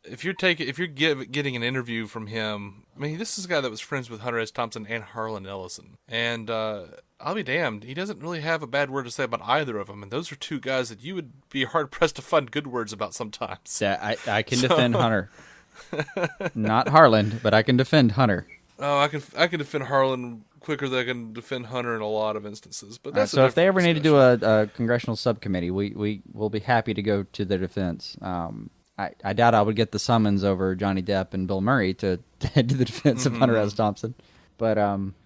if you're getting an interview from him, I mean, this is a guy that was friends with Hunter S. Thompson and Harlan Ellison, and I'll be damned, he doesn't really have a bad word to say about either of them, and those are two guys that you would be hard pressed to find good words about sometimes. Yeah, I can defend Hunter, not Harlan, but I can defend Hunter. Oh, I can defend Harlan quicker than I can defend Hunter in a lot of instances. But that's so if they ever need to do a congressional subcommittee, we will be happy to go to their defense. I doubt I would get the summons over Johnny Depp and Bill Murray to head to the defense of Hunter S. Thompson. But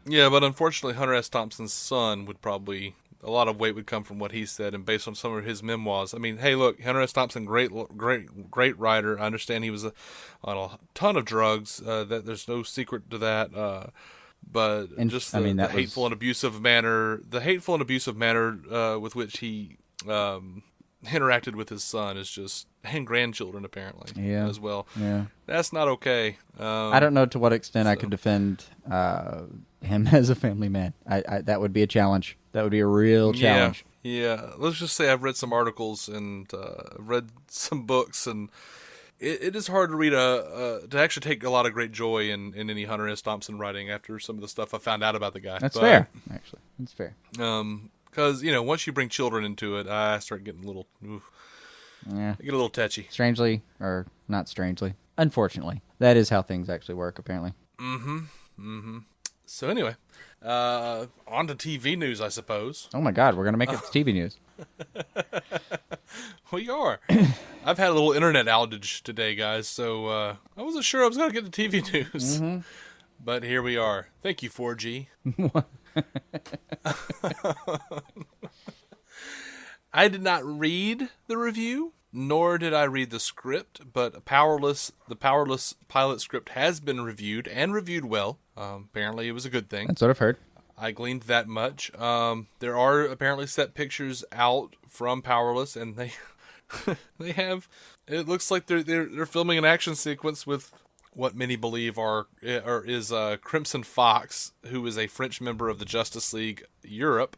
yeah, but unfortunately, Hunter S. Thompson's son would probably, a lot of weight would come from what he said, and based on some of his memoirs. I mean, hey, look, Hunter S. Thompson, great writer. I understand he was on a ton of drugs. That there's no secret to that. But just the hateful and abusive manner, with which he interacted with his son is just, and grandchildren apparently as well. Yeah, that's not okay. I don't know to what extent I could defend him as a family man. I that would be a challenge. That would be a real challenge. Yeah. Let's just say I've read some articles and read some books, and it is hard to read to actually take a lot of great joy in any Hunter S. Thompson writing after some of the stuff I found out about the guy. That's fair, actually. That's fair. Because once you bring children into it, I start getting a little, I get a little touchy. Strangely, or not strangely, unfortunately, that is how things actually work. Apparently. So anyway, on to TV news, I suppose. Oh my God, we're gonna make it TV news. We are. I've had a little internet outage today, guys, so I wasn't sure I was going to get the TV news. But here we are. Thank you, 4G. I did not read the review, nor did I read the script, but the Powerless pilot script has been reviewed, and reviewed well. Apparently it was a good thing. That's what I've heard. I gleaned that much. There are apparently set pictures out from Powerless, and they have. It looks like they're filming an action sequence with what many believe is Crimson Fox, who is a French member of the Justice League Europe.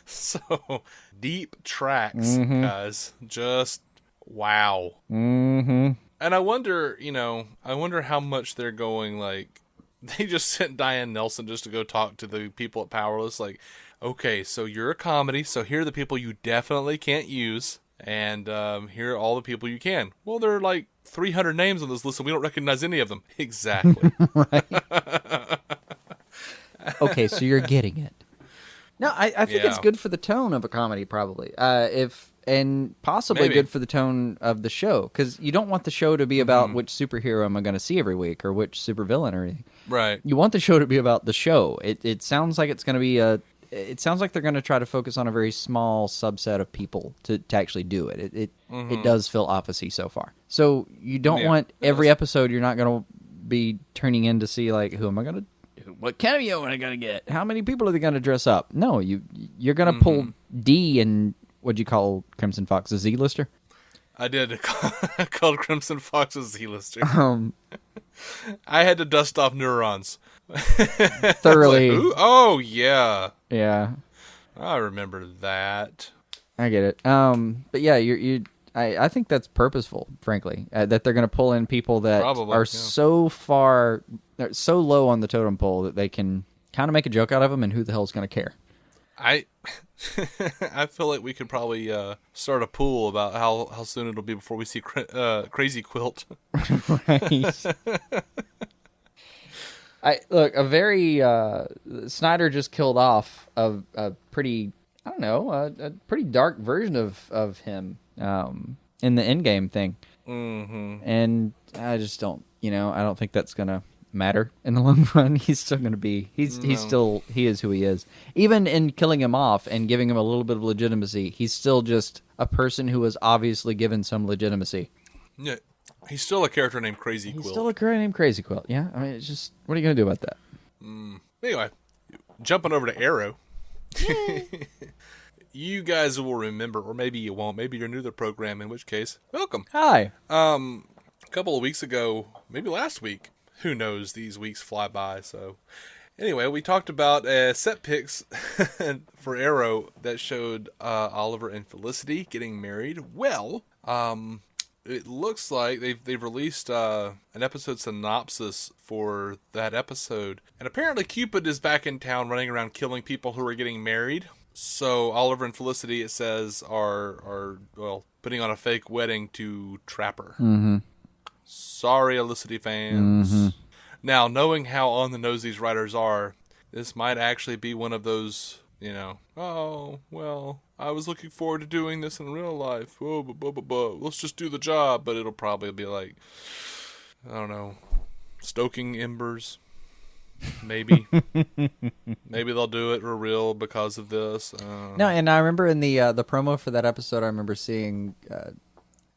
So deep tracks, guys. Just wow. And I wonder, how much they're going like. They just sent Diane Nelson just to go talk to the people at Powerless. Like, okay, so you're a comedy, so here are the people you definitely can't use, and here are all the people you can. Well, there are like 300 names on this list, and we don't recognize any of them. Exactly. Right. Okay, so you're getting it. No, I think it's good for the tone of a comedy, probably. And possibly Maybe. good for the tone of the show, because you don't want the show to be about which superhero am I going to see every week, or which supervillain or anything. Right. You want the show to be about the show. It sounds like it's going to be it sounds like they're going to try to focus on a very small subset of people to actually do it. It does feel office-y so far. So you don't want every episode. You're not going to be turning in to see like, who am I going to? What cameo am I going to get? How many people are they going to dress up? No, you're going to pull D and what'd you call Crimson Fox, a Z-lister? I did. I called Crimson Fox a Z-lister. I had to dust off neurons. Thoroughly. Like, oh, yeah. Yeah. I remember that. I get it. But yeah, I think that's purposeful, frankly, that they're going to pull in people that are so far, so low on the totem pole that they can kind of make a joke out of them, and who the hell's going to care? I feel like we could probably start a pool about how soon it'll be before we see Crazy Quilt. Right. A very Snyder just killed off a pretty, I don't know, a pretty dark version of him in the Endgame thing. And I just don't, I don't think that's gonna matter in the long run. He's still going to be he is who he is. Even in killing him off and giving him a little bit of legitimacy, he's still just a person who was obviously given some legitimacy. Yeah, he's still a character named Crazy Quilt. He's still a character named Crazy Quilt. Yeah, I mean, it's just, what are you going to do about that? Anyway, jumping over to Arrow. You guys will remember, or maybe you won't. Maybe you're new to the program, in which case, welcome. Hi. A couple of weeks ago, maybe last week, who knows, these weeks fly by, so Anyway, we talked about set pics for Arrow that showed Oliver and Felicity getting married. Well, it looks like they've released an episode synopsis for that episode, and apparently Cupid is back in town running around killing people who are getting married. So Oliver and Felicity, it says, are putting on a fake wedding to trap her. Mm-hmm. Sorry, Felicity fans. Mm-hmm. Now, knowing how on the nose these writers are, this might actually be one of those, oh, well, I was looking forward to doing this in real life. Oh, let's just do the job. But it'll probably be like, I don't know, stoking embers. Maybe. Maybe they'll do it for real because of this. No, and I remember in the promo for that episode, I remember seeing...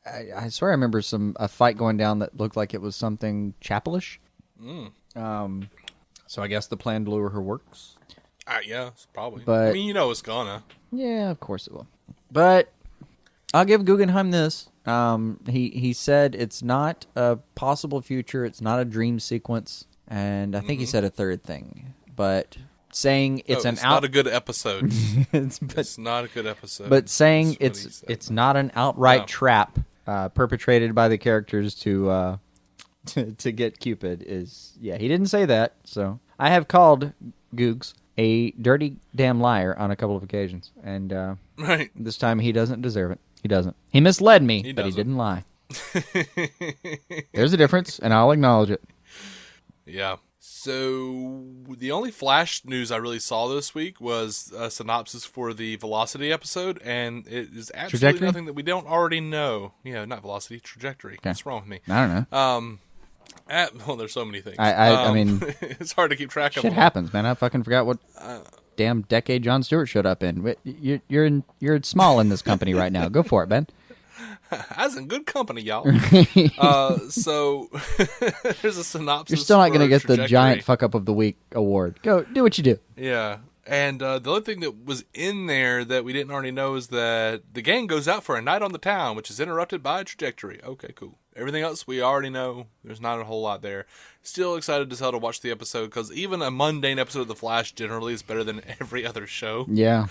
I swear I remember a fight going down that looked like it was something chapelish. So I guess the plan to lure her works. Yeah, probably. But, I mean, it's gonna. Yeah, of course it will. But I'll give Guggenheim this. He said it's not a possible future. It's not a dream sequence. And I think he said a third thing. But saying it's not a good episode. It's not a good episode. But saying it's not an outright trap perpetrated by the characters to get Cupid is... Yeah, he didn't say that. So I have called Googs a dirty damn liar on a couple of occasions. And right. This time he doesn't deserve it. He doesn't. He misled me, but he didn't lie. There's a difference, and I'll acknowledge it. Yeah. So the only Flash news I really saw this week was a synopsis for the Velocity episode, and it is absolutely nothing that we don't already know. Yeah, not Velocity, Trajectory. Okay. What's wrong with me? I don't know. Well, there's so many things. I mean, it's hard to keep track of. Shit happens, man. I fucking forgot what damn decade Jon Stewart showed up in. You're small in this company right now. Go for it, Ben. I was in good company, y'all. So there's a synopsis. You're still not going to get the giant fuck up of the week award. Go do what you do. Yeah. And the other thing that was in there that we didn't already know is that the gang goes out for a night on the town, which is interrupted by a trajectory. Okay, cool. Everything else we already know. There's not a whole lot there. Still excited as hell to watch the episode because even a mundane episode of The Flash generally is better than every other show. Yeah,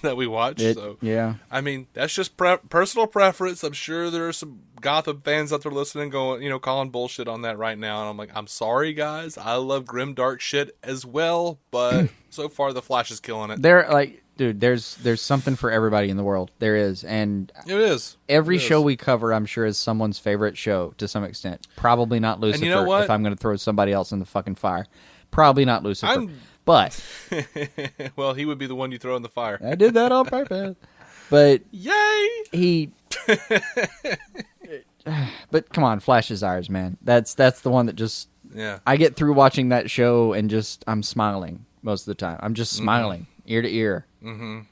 that we watch. So yeah, I mean that's just personal preference. I'm sure there are some Gotham fans out there listening, going, calling bullshit on that right now. And I'm like, I'm sorry, guys. I love grim dark shit as well, but so far The Flash is killing it. They're like. Dude, there's something for everybody in the world. There is, and it is. Every show we cover, I'm sure, is someone's favorite show to some extent. Probably not Lucifer. And you know what? If I'm going to throw somebody else in the fucking fire, probably not Lucifer. But well, he would be the one you throw in the fire. I did that on purpose. But yay! But come on, Flash is ours, man. That's the one that just. Yeah. I get through watching that show and I'm smiling most of the time. I'm just smiling ear to ear. And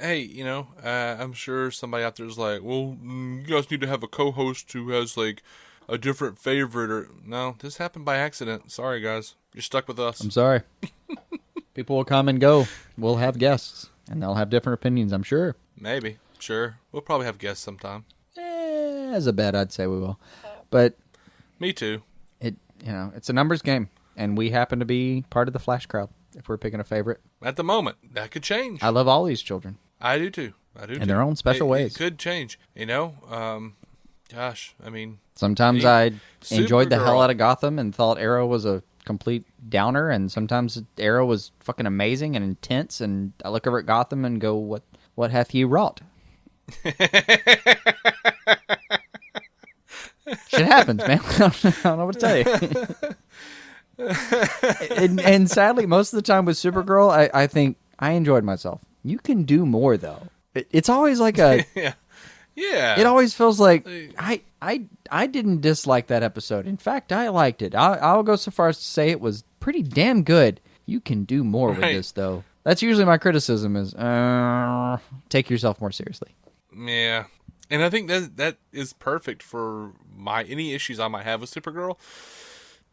hey, I'm sure somebody out there is like, well, you guys need to have a co-host who has like a different favorite. Or no, this happened by accident. Sorry, guys, you're stuck with us. I'm sorry. People will come and go. We'll have guests, and they'll have different opinions. I'm sure. Maybe, sure. We'll probably have guests sometime. As a bet, I'd say we will. But me too. It's a numbers game, and we happen to be part of the Flash crowd. If we're picking a favorite. At the moment, that could change. I love all these children. I do too. In their own special ways. It could change. Gosh, I mean. Sometimes I enjoyed the hell out of Gotham and thought Arrow was a complete downer, and sometimes Arrow was fucking amazing and intense, and I look over at Gotham and go, what hath ye wrought? Shit happens, man. I don't know what to tell you. and sadly, most of the time with Supergirl, I think I enjoyed myself. You can do more, though. It's always like a... yeah. It always feels like I didn't dislike that episode. In fact, I liked it. I'll go so far as to say it was pretty damn good. You can do more with this, though. That's usually my criticism is take yourself more seriously. Yeah. And I think that is perfect for any issues I might have with Supergirl.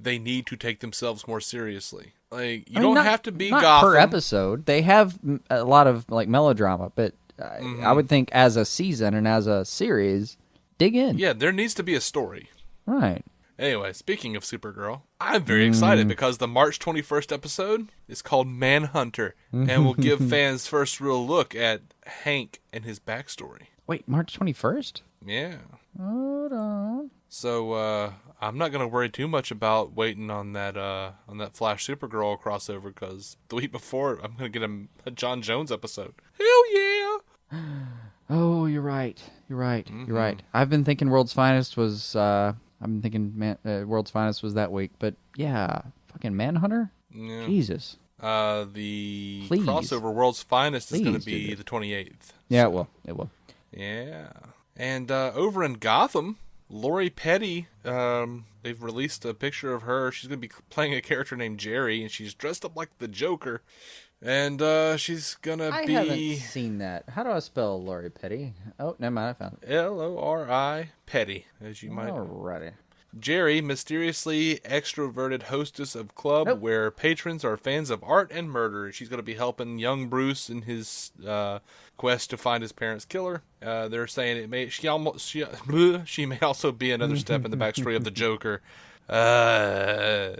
They need to take themselves more seriously. Like you don't have to be not Gotham per episode. They have a lot of like melodrama, but I would think as a season and as a series, dig in. Yeah, there needs to be a story. Right. Anyway, speaking of Supergirl, I'm very excited because the March 21st episode is called Manhunter, and will give fans first real look at Hank and his backstory. Wait, March 21st? Yeah. Hold on. So I'm not gonna worry too much about waiting on that Flash Supergirl crossover, because the week before I'm gonna get a John Jones episode. Hell yeah! Oh, you're right. You're right. I've been thinking World's Finest was. World's Finest was that week, but yeah, fucking Manhunter. Yeah. Jesus. The crossover World's Finest is going to be the 28th. Yeah, it will. It will. Yeah. And over in Gotham, Lori Petty, they've released a picture of her. She's going to be playing a character named Jerry, and she's dressed up like the Joker. And she's going to be... I haven't seen that. How do I spell Lori Petty? Oh, never mind, I found it. Lori Petty, as you might... Alrighty. Jerry, mysteriously extroverted hostess of club where patrons are fans of art and murder. She's going to be helping young Bruce in his quest to find his parents' killer. They're saying she may also be another step in the backstory of the Joker. I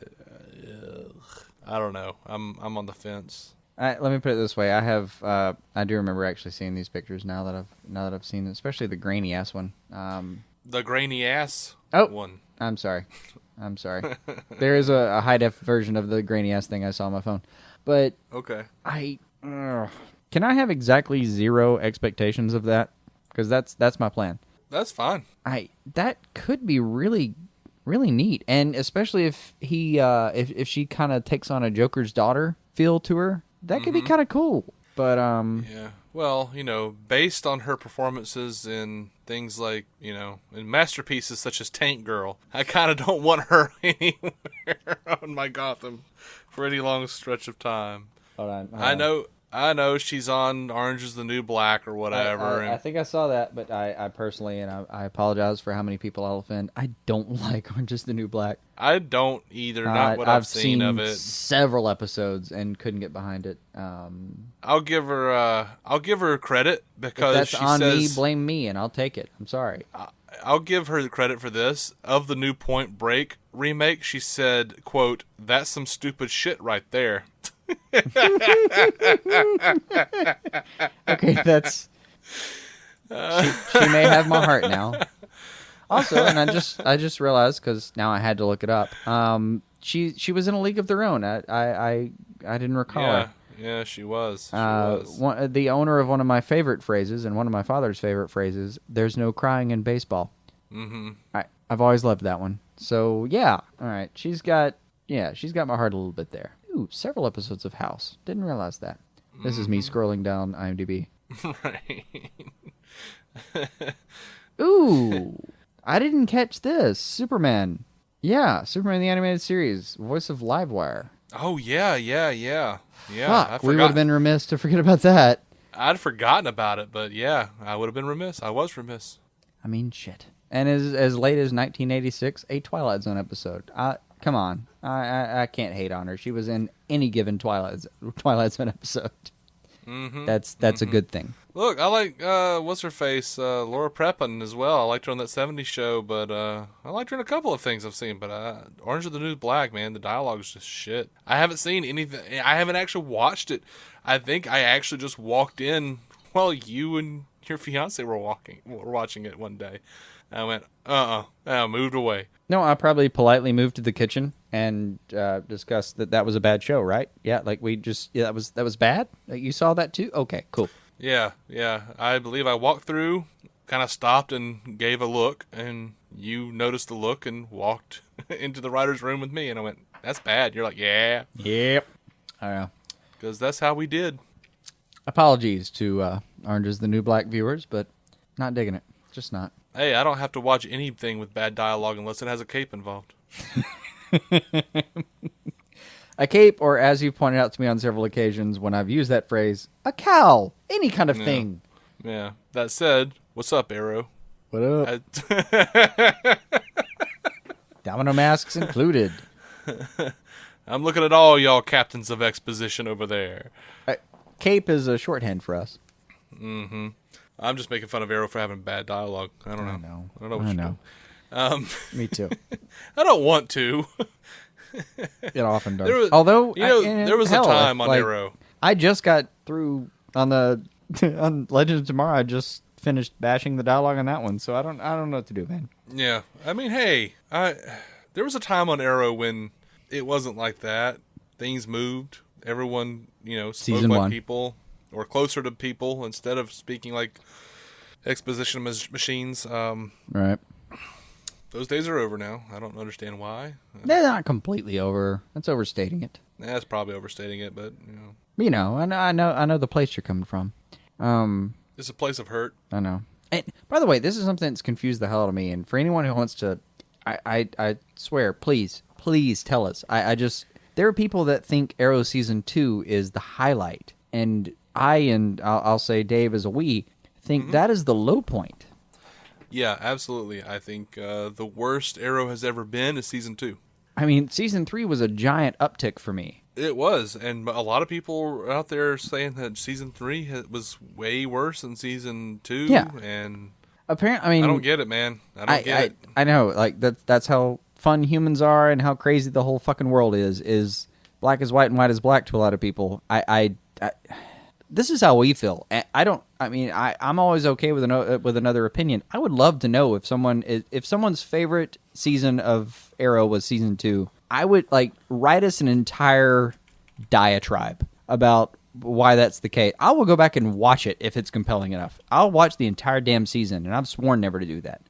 don't know. I'm on the fence. Let me put it this way: I do remember actually seeing these pictures now that I've seen them, especially the grainy ass one. The grainy ass one. I'm sorry. There is a high def version of the grainy ass thing I saw on my phone, but okay. Can I have exactly 0 expectations of that? Because that's my plan. That's fine. That could be really, really neat, and especially if if she kind of takes on a Joker's daughter feel to her, that could be kind of cool. But yeah. Well, based on her performances in things like, in masterpieces such as Tank Girl, I kind of don't want her anywhere on my Gotham for any long stretch of time. Hold on. I know she's on Orange is the New Black or whatever. I think I saw that, but I personally, and I apologize for how many people I'll offend, I don't like Orange is the New Black. I don't either, not what I've seen of it. Several episodes and couldn't get behind it. I'll give her credit because if that's on me, blame me, and I'll take it. I'm sorry. I'll give her the credit for this. Of the new Point Break remake, she said, quote, "That's some stupid shit right there." Okay, that's she may have my heart now. Also, and I just realized, because now I had to look it up. She was in A League of Their Own. I didn't recall her. Yeah, she was. The owner of one of my favorite phrases and one of my father's favorite phrases. There's no crying in baseball. Mm-hmm. I've always loved that one. So yeah, all right. She's got my heart a little bit there. Ooh, several episodes of House. Didn't realize that. This is me scrolling down IMDb. Right. Ooh, I didn't catch this. Superman. Yeah, Superman the Animated Series. Voice of Livewire. Oh, yeah. Fuck, we would have been remiss to forget about that. I'd forgotten about it, but yeah, I would have been remiss. I was remiss. I mean, shit. And as late as 1986, a Twilight Zone episode. Come on. I can't hate on her. She was in any given Twilight Zone episode. Mm-hmm. That's a good thing. Look, I like, what's her face? Laura Prepon as well. I liked her on that 70s show, but I liked her in a couple of things I've seen. But Orange is the New Black, man, the dialogue is just shit. I haven't seen anything. I haven't actually watched it. I think I actually just walked in while you and your fiance were watching it one day. I went, I moved away. No, I probably politely moved to the kitchen and discussed that was a bad show, right? Yeah, like that was bad? You saw that too? Okay, cool. Yeah. I believe I walked through, kind of stopped and gave a look, and you noticed the look and walked into the writer's room with me, and I went, that's bad. You're like, yeah. Yep. I know. Because that's how we did. Apologies to Orange is the New Black viewers, but not digging it. Just not. Hey, I don't have to watch anything with bad dialogue unless it has a cape involved. A cape, or as you pointed out to me on several occasions when I've used that phrase, a any kind of thing. Yeah. That said, what's up, Arrow? What up? Domino masks included. I'm looking at all y'all captains of exposition over there. Cape is a shorthand for us. Mm-hmm. I'm just making fun of Arrow for having bad dialogue. I don't know. I know. Me too. I don't want to. It often does. Although, there was a time on Arrow. I just got through on the on Legend of Tomorrow. I just finished bashing the dialogue on that one, so I don't know what to do, man. Yeah, I mean, hey, there was a time on Arrow when it wasn't like that. Things moved. Everyone, spoke Season like 1. people or closer to people instead of speaking like exposition machines. Right. Those days are over now. I don't understand why. They're not completely over. That's overstating it. That's probably overstating it, but I know the place you're coming from. It's a place of hurt. I know. And by the way, this is something that's confused the hell out of me. And for anyone who wants to, I swear, please tell us. There are people that think Arrow Season 2 is the highlight. And I'll say Dave as a we, think that is the low point. Yeah, absolutely. I think the worst Arrow has ever been is Season 2. I mean, Season 3 was a giant uptick for me. It was, and a lot of people out there saying that Season 3 was way worse than Season 2. Yeah. And apparently, I mean, I don't get it, man. I don't get it. I know, like that's how fun humans are, and how crazy the whole fucking world is black is white and white is black to a lot of people. This is how we feel. I'm always okay with another opinion. I would love to know if someone's favorite season of Arrow was Season 2. I would write us an entire diatribe about why that's the case. I will go back and watch it if it's compelling enough. I'll watch the entire damn season, and I've sworn never to do that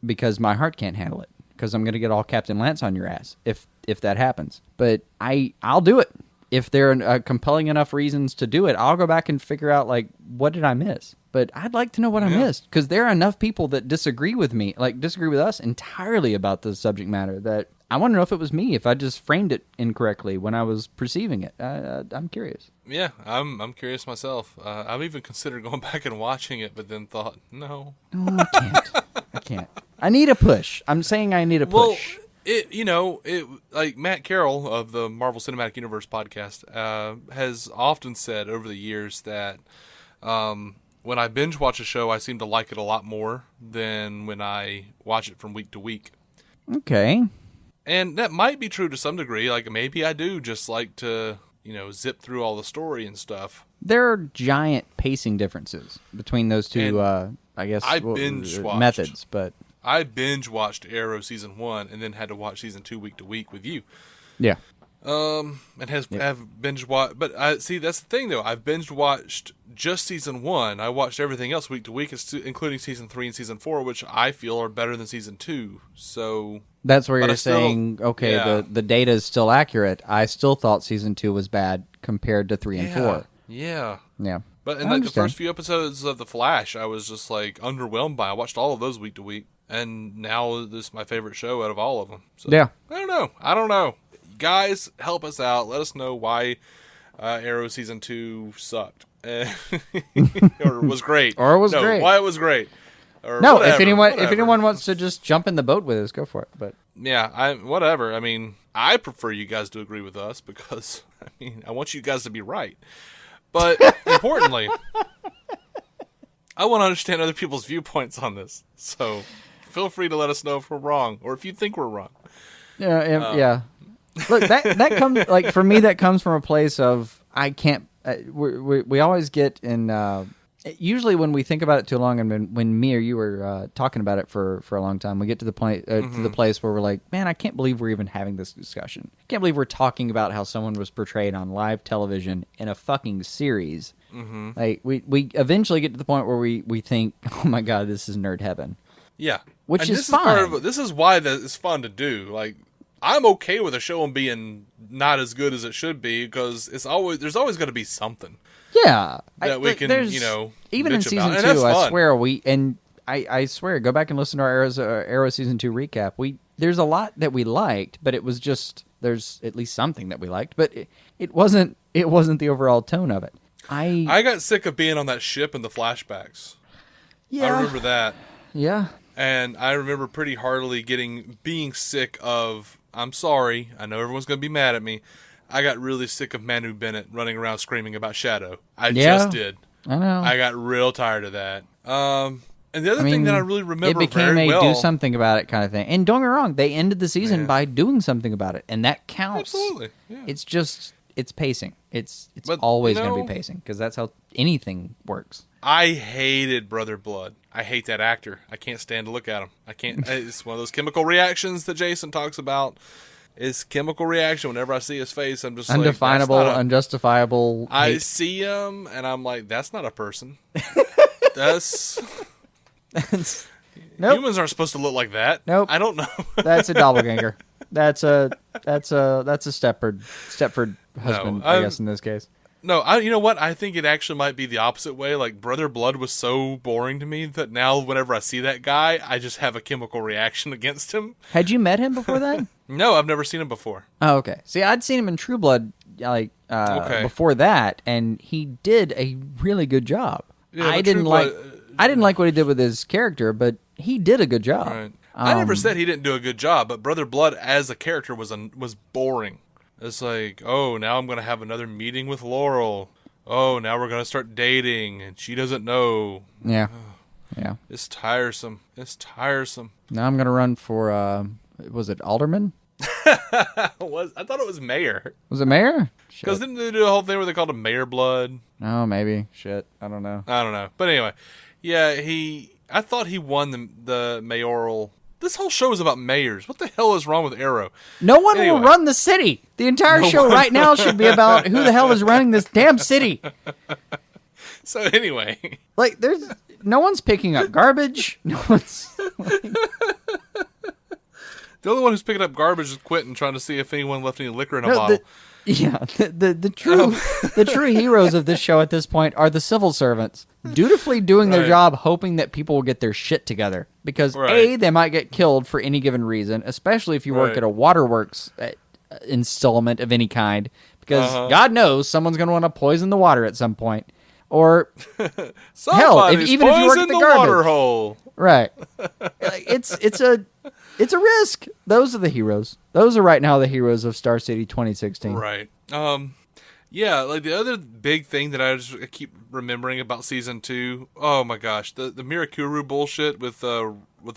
because my heart can't handle it. Because I'm going to get all Captain Lance on your ass if that happens. But I'll do it. If there are compelling enough reasons to do it, I'll go back and figure out, what did I miss? But I'd like to know what I missed, because there are enough people that disagree with me, disagree with us entirely about the subject matter, that I want to know if it was me, if I just framed it incorrectly when I was perceiving it. I'm curious. Yeah, I'm curious myself. I've even considered going back and watching it, but then thought, no. No, I can't. I need a push. I'm saying I need a push. Well, it Matt Carroll of the Marvel Cinematic Universe podcast has often said over the years that when I binge watch a show, I seem to like it a lot more than when I watch it from week to week. Okay. And that might be true to some degree. Maybe I do just like to, zip through all the story and stuff. There are giant pacing differences between those two, methods, but I binge watched Arrow Season 1 and then had to watch Season 2 week to week with you. Yeah. And have binge watched, but that's the thing though. I've binge watched just Season 1. I watched everything else week to week, including Season 3 and Season 4, which I feel are better than Season 2. So that's where you're saying, the data is still accurate. I still thought Season 2 was bad compared to 3 and 4. Yeah. Yeah. But in the first few episodes of The Flash, I was just underwhelmed by. I watched all of those week to week, and now this is my favorite show out of all of them. So, yeah. I don't know. Guys, help us out. Let us know why Arrow Season 2 sucked. Or was great. Great. Why it was great. Or no, whatever, if anyone wants to just jump in the boat with us, go for it. But yeah, whatever. I mean, I prefer you guys to agree with us because I want you guys to be right. But importantly, I want to understand other people's viewpoints on this. So feel free to let us know if we're wrong or if you think we're wrong. Yeah. Look, that comes for me. That comes from a place of I can't. We always get in. Usually, when we think about it too long, and when me or you were talking about it for a long time, we get to the point to the place where we're like, man, I can't believe we're even having this discussion. I can't believe we're talking about how someone was portrayed on live television in a fucking series. Mm-hmm. We eventually get to the point where we think, oh my god, this is nerd heaven. Yeah, which is fine. This is why that is fun to do. I'm okay with a show being not as good as it should be because there's always going to be something. Yeah, that we can even in season about. 2. I swear I swear, go back and listen to our Arrow season 2 recap. There's a lot that we liked, but it was just there's at least something that we liked, but it wasn't the overall tone of it. I got sick of being on that ship in the flashbacks. Yeah, I remember that. Yeah. And I remember pretty heartily being sick of, I'm sorry, I know everyone's going to be mad at me, I got really sick of Manu Bennett running around screaming about Shadow. I just did. I know. I got real tired of that. And And the other thing that I really remember it became very well, do something about it kind of thing. And don't get me wrong, they ended the season by doing something about it, and that counts. Absolutely. Yeah. It's just pacing. It's But, always going to be pacing because that's how anything works. I hated Brother Blood. I hate that actor. I can't stand to look at him. I can't. It's one of those chemical reactions that Jason talks about. It's chemical reaction. Whenever I see his face, I'm just undefinable, like, unjustifiable. I hate. see him, and I'm like, that's not a person. That's Nope. Humans aren't supposed to look like that. Nope. I don't know. That's a doppelganger. That's a Stepford husband, I guess in this case. No, you know what? I think it actually might be the opposite way. Like, Brother Blood was so boring to me that now whenever I see that guy, I just have a chemical reaction against him. Had you met him before that? No, I've never seen him before. Oh, okay. See, I'd seen him in True Blood before that, and he did a really good job. Yeah, I didn't like what he did with his character, but he did a good job. Right. I never said he didn't do a good job, but Brother Blood as a character was boring. It's like, oh, now I'm going to have another meeting with Laurel. Oh, now we're going to start dating, and she doesn't know. Yeah. Yeah. It's tiresome. Now I'm going to run for, was it Alderman? I thought it was Mayor. Was it Mayor? Because didn't they do a whole thing where they called him Mayor Blood? Oh, maybe. Shit. I don't know. But anyway, yeah, I thought he won the mayoral. This whole show is about mayors. What the hell is wrong with Arrow? No one will run the city. The entire show right now should be about who the hell is running this damn city. So anyway, like, no one's picking up garbage. No one's. The only one who's picking up garbage is Quentin, trying to see if anyone left any liquor in a bottle. The true heroes of this show at this point are the civil servants, dutifully doing their job, hoping that people will get their shit together. Because A, they might get killed for any given reason, especially if you work at a waterworks installment of any kind. Because God knows someone's going to want to poison the water at some point. Or hell, even if you work at the garbage water hole. Right. It's a risk. Those are the heroes. Those are right now the heroes of Star City 2016. Right. Yeah, like the other big thing that I keep remembering about season 2, oh my gosh, the Mirakuru bullshit with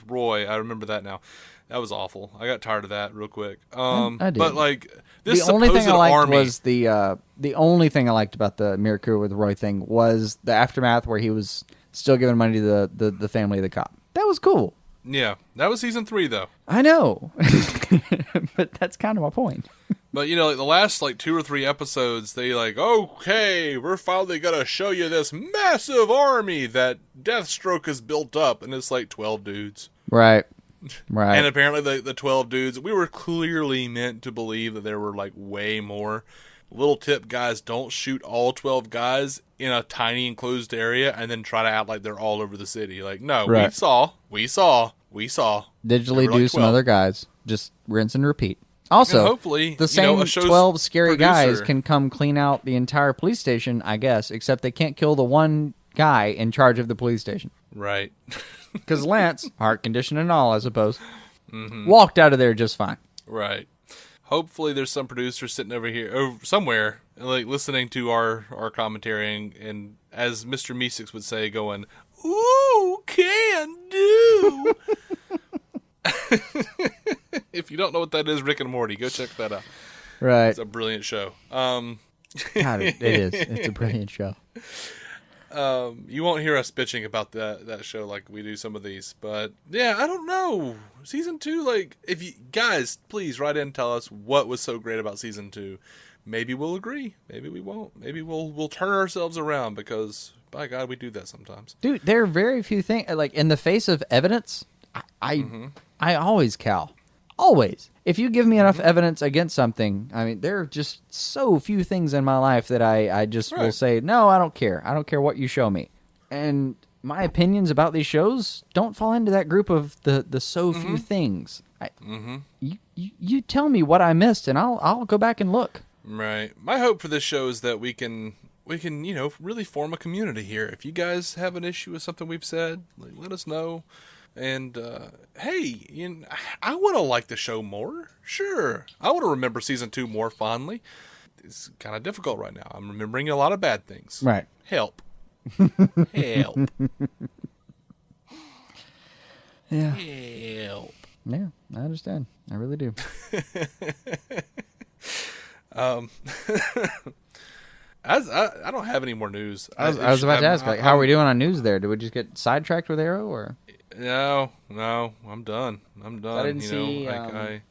Roy. I remember that now. That was awful. I got tired of that real quick. I did. But like this the only thing I liked army was the only thing I liked about the Mirakuru with Roy thing was the aftermath where he was still giving money to the family of the cop. That was cool. Yeah, that was season 3 though. I know, but that's kind of my point. But you know, like the last 2 or 3 episodes, they okay, we're finally gonna show you this massive army that Deathstroke has built up, and it's 12 dudes. Right. Right. And apparently the 12 dudes, we were clearly meant to believe that there were way more. Little tip, guys, don't shoot all 12 guys in a tiny enclosed area and then try to act like they're all over the city. No, right. we saw. Digitally do some other guys. Just rinse and repeat. Also, and hopefully, the same 12 scary guys can come clean out the entire police station, I guess, except they can't kill the one guy in charge of the police station. Right. Because Lance, heart condition and all, I suppose, walked out of there just fine. Right. Hopefully there's some producer sitting over here, somewhere, listening to our commentary, and as Mr. Meeseeks would say, going, ooh, can do. If you don't know what that is, Rick and Morty, go check that out. Right. It's a brilliant show. God, it is. It's a brilliant show. You won't hear us bitching about that show like we do some of these, but yeah, I don't know. Season 2, if you guys please write in and tell us what was so great about season 2. Maybe we'll agree. Maybe we won't. Maybe we'll turn ourselves around because by God, we do that sometimes. Dude, there are very few things in the face of evidence. I always cow. Always. If you give me enough evidence against something, I mean, there are just so few things in my life that I just will say, no, I don't care. I don't care what you show me. And my opinions about these shows don't fall into that group of the so few things. You tell me what I missed, and I'll go back and look. Right. My hope for this show is that we can really form a community here. If you guys have an issue with something we've said, let us know. And, hey, I want to like the show more. Sure. I want to remember season 2 more fondly. It's kind of difficult right now. I'm remembering a lot of bad things. Right. Help. Help. Yeah. Help. Yeah, I understand. I really do. I don't have any more news. I was about to ask, like, how are we doing on news there? Did we just get sidetracked with Arrow, or? No, I'm done. I didn't see. I'd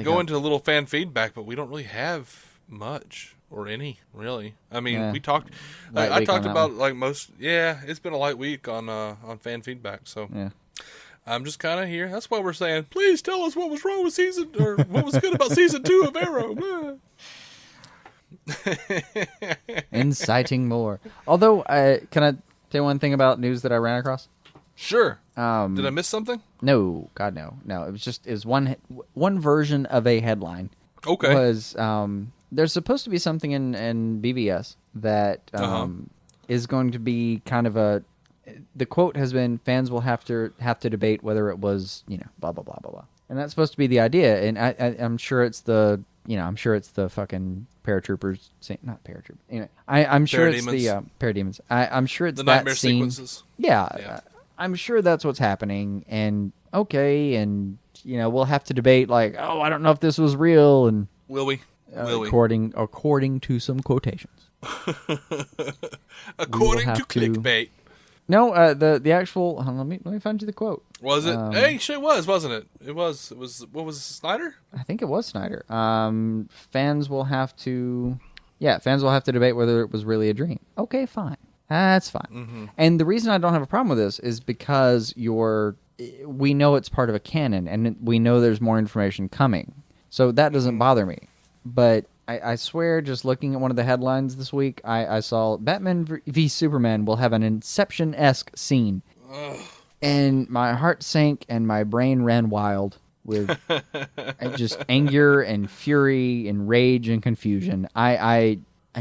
go into a little fan feedback, but we don't really have much or any, really. I mean, we talked. I talked about like most. Yeah, it's been a light week on fan feedback. So yeah. I'm just kind of here. That's why we're saying, please tell us what was wrong with season, or what was good about season 2 of Arrow. Inciting more. Although, can I say one thing about news that I ran across? Sure. Did I miss something? No, God, no. It was one version of a headline. Okay. Was there's supposed to be something in BVS that is going to be kind of a. The quote has been, "Fans will have to debate whether it was, blah blah blah blah blah," and that's supposed to be the idea. And I'm sure it's the fucking paratroopers, not paratroopers. Anyway, I'm sure it's the parademons. I'm sure it's the that nightmare scene. sequences. Yeah, I'm sure that's what's happening. And and we'll have to debate like, oh, I don't know if this was real, and will we? According to some quotations. According to clickbait. No, the actual. Let me find you the quote. Was it? Hey, shit, wasn't it? It was. What was it, Snyder? I think it was Snyder. Fans will have to debate whether it was really a dream. Okay, fine. That's fine. Mm-hmm. And the reason I don't have a problem with this is because we know it's part of a canon, and we know there's more information coming. So that doesn't bother me. But I swear, just looking at one of the headlines this week, I saw Batman v Superman will have an Inception-esque scene. Ugh. And my heart sank and my brain ran wild with just anger and fury and rage and confusion. I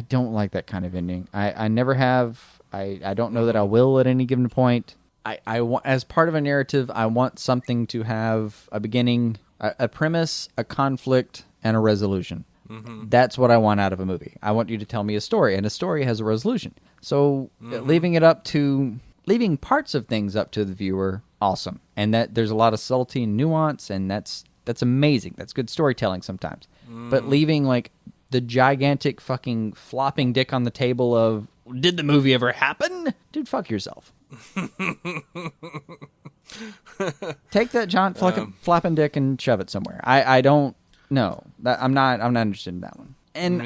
don't like that kind of ending. I never have. I don't know that I will at any given point. I want, as part of a narrative, I want something to have a beginning, a premise, a conflict, and a resolution. Mm-hmm. That's what I want out of a movie. I want you to tell me a story, and a story has a resolution. So leaving parts of things up to the viewer, awesome. And that there's a lot of subtlety and nuance, and that's amazing. That's good storytelling sometimes. But leaving like the gigantic fucking flopping dick on the table of, did the movie ever happen? Dude, fuck yourself. Take that giant flopping dick and shove it somewhere. I don't. No, I'm not interested in that one. And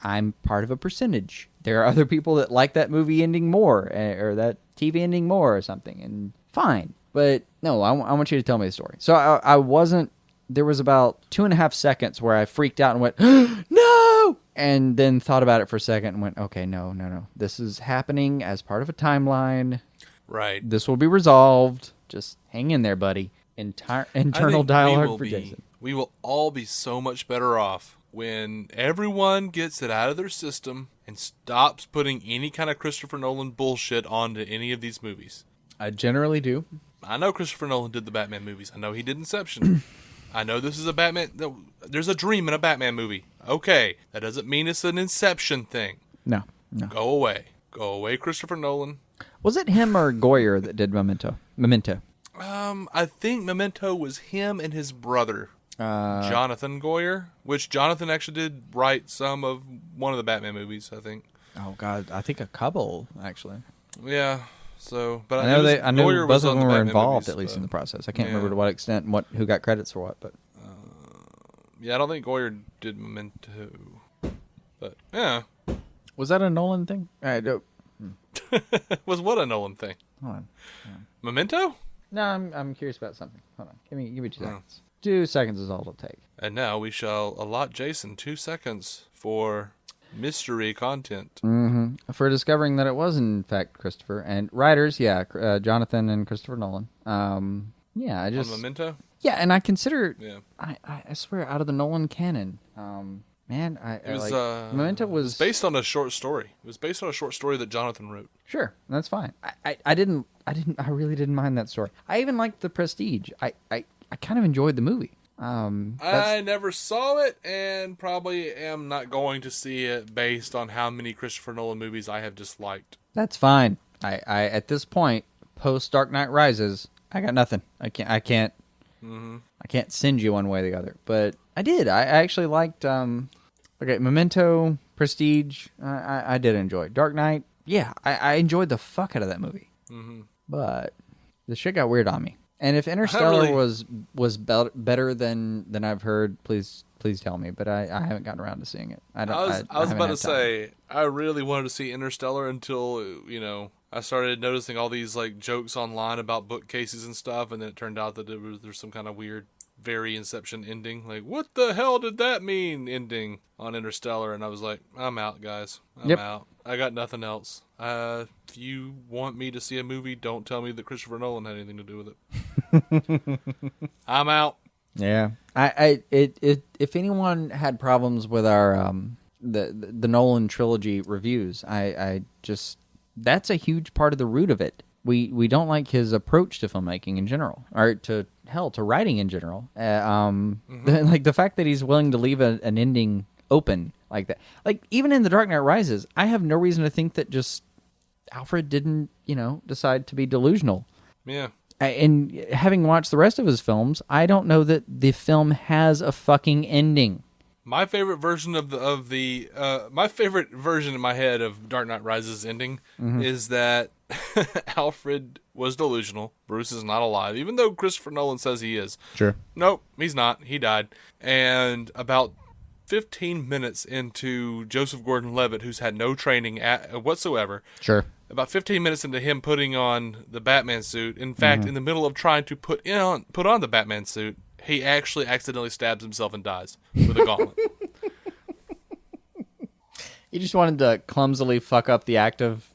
I'm part of a percentage. There are other people that like that movie ending more, or that TV ending more, or something, and fine. But no, I want you to tell me the story. So I wasn't. There was about 2.5 seconds where I freaked out and went, no, and then thought about it for a second and went, okay, no. This is happening as part of a timeline. Right. This will be resolved. Just hang in there, buddy. Internal dialogue for Jason. We will all be so much better off when everyone gets it out of their system and stops putting any kind of Christopher Nolan bullshit onto any of these movies. I generally do. I know Christopher Nolan did the Batman movies. I know he did Inception. I know this is a Batman. There's a dream in a Batman movie. Okay, that doesn't mean it's an Inception thing. No. Go away, Christopher Nolan. Was it him or Goyer that did Memento? I think Memento was him and his brother, Jonathan Goyer, which Jonathan actually did write some of one of the Batman movies, I think. Oh God, I think a couple actually. Yeah. So, but I know Goyer both of them were Batman involved movies, at least in the process. I can't remember to what extent and who got credits for what, but yeah, I don't think Goyer did Memento. But yeah, was that a Nolan thing? Was what a Nolan thing? Hold on. Memento? No, I'm curious about something. Hold on. Give me 2 seconds. 2 seconds is all it'll take. And now we shall allot Jason 2 seconds for mystery content. Mm-hmm. For discovering that it was in fact Christopher, and writers, Jonathan and Christopher Nolan. On Memento? Yeah, and I consider. Yeah. I swear, out of the Nolan canon, Memento was based on a short story. It was based on a short story that Jonathan wrote. Sure, that's fine. I really didn't mind that story. I even liked The Prestige. I kind of enjoyed the movie. I never saw it, and probably am not going to see it based on how many Christopher Nolan movies I have disliked. That's fine. I at this point post Dark Knight Rises, I got nothing. I can't send you one way or the other. But I did. I actually liked Memento, Prestige. I did enjoy Dark Knight. Yeah, I enjoyed the fuck out of that movie. Mm-hmm. But the shit got weird on me. And if Interstellar was better than I've heard, please tell me. But I haven't gotten around to seeing it. I was about to say, I really wanted to see Interstellar until, I started noticing all these like jokes online about bookcases and stuff, and then it turned out that there's some kind of weird, very Inception ending. Like, what the hell did that mean? Ending on Interstellar, and I was like, I'm out, guys. I'm out. I got nothing else. If you want me to see a movie, don't tell me that Christopher Nolan had anything to do with it. I'm out. Yeah, if anyone had problems with our the Nolan trilogy reviews, I just that's a huge part of the root of it. We don't like his approach to filmmaking in general, or to writing in general. Like the fact that he's willing to leave an ending open like that. Like even in The Dark Knight Rises, I have no reason to think that just Alfred didn't, decide to be delusional. Yeah. And having watched the rest of his films, I don't know that the film has a fucking ending. My favorite version my favorite version in my head of Dark Knight Rises ending is that Alfred was delusional. Bruce is not alive, even though Christopher Nolan says he is. Sure. Nope, he's not. He died. And about 15 minutes into Joseph Gordon-Levitt, who's had no training whatsoever. Sure. About 15 minutes into him putting on the Batman suit, in fact, in the middle of trying to put on the Batman suit, he actually accidentally stabs himself and dies with a gauntlet. He just wanted to clumsily fuck up the act of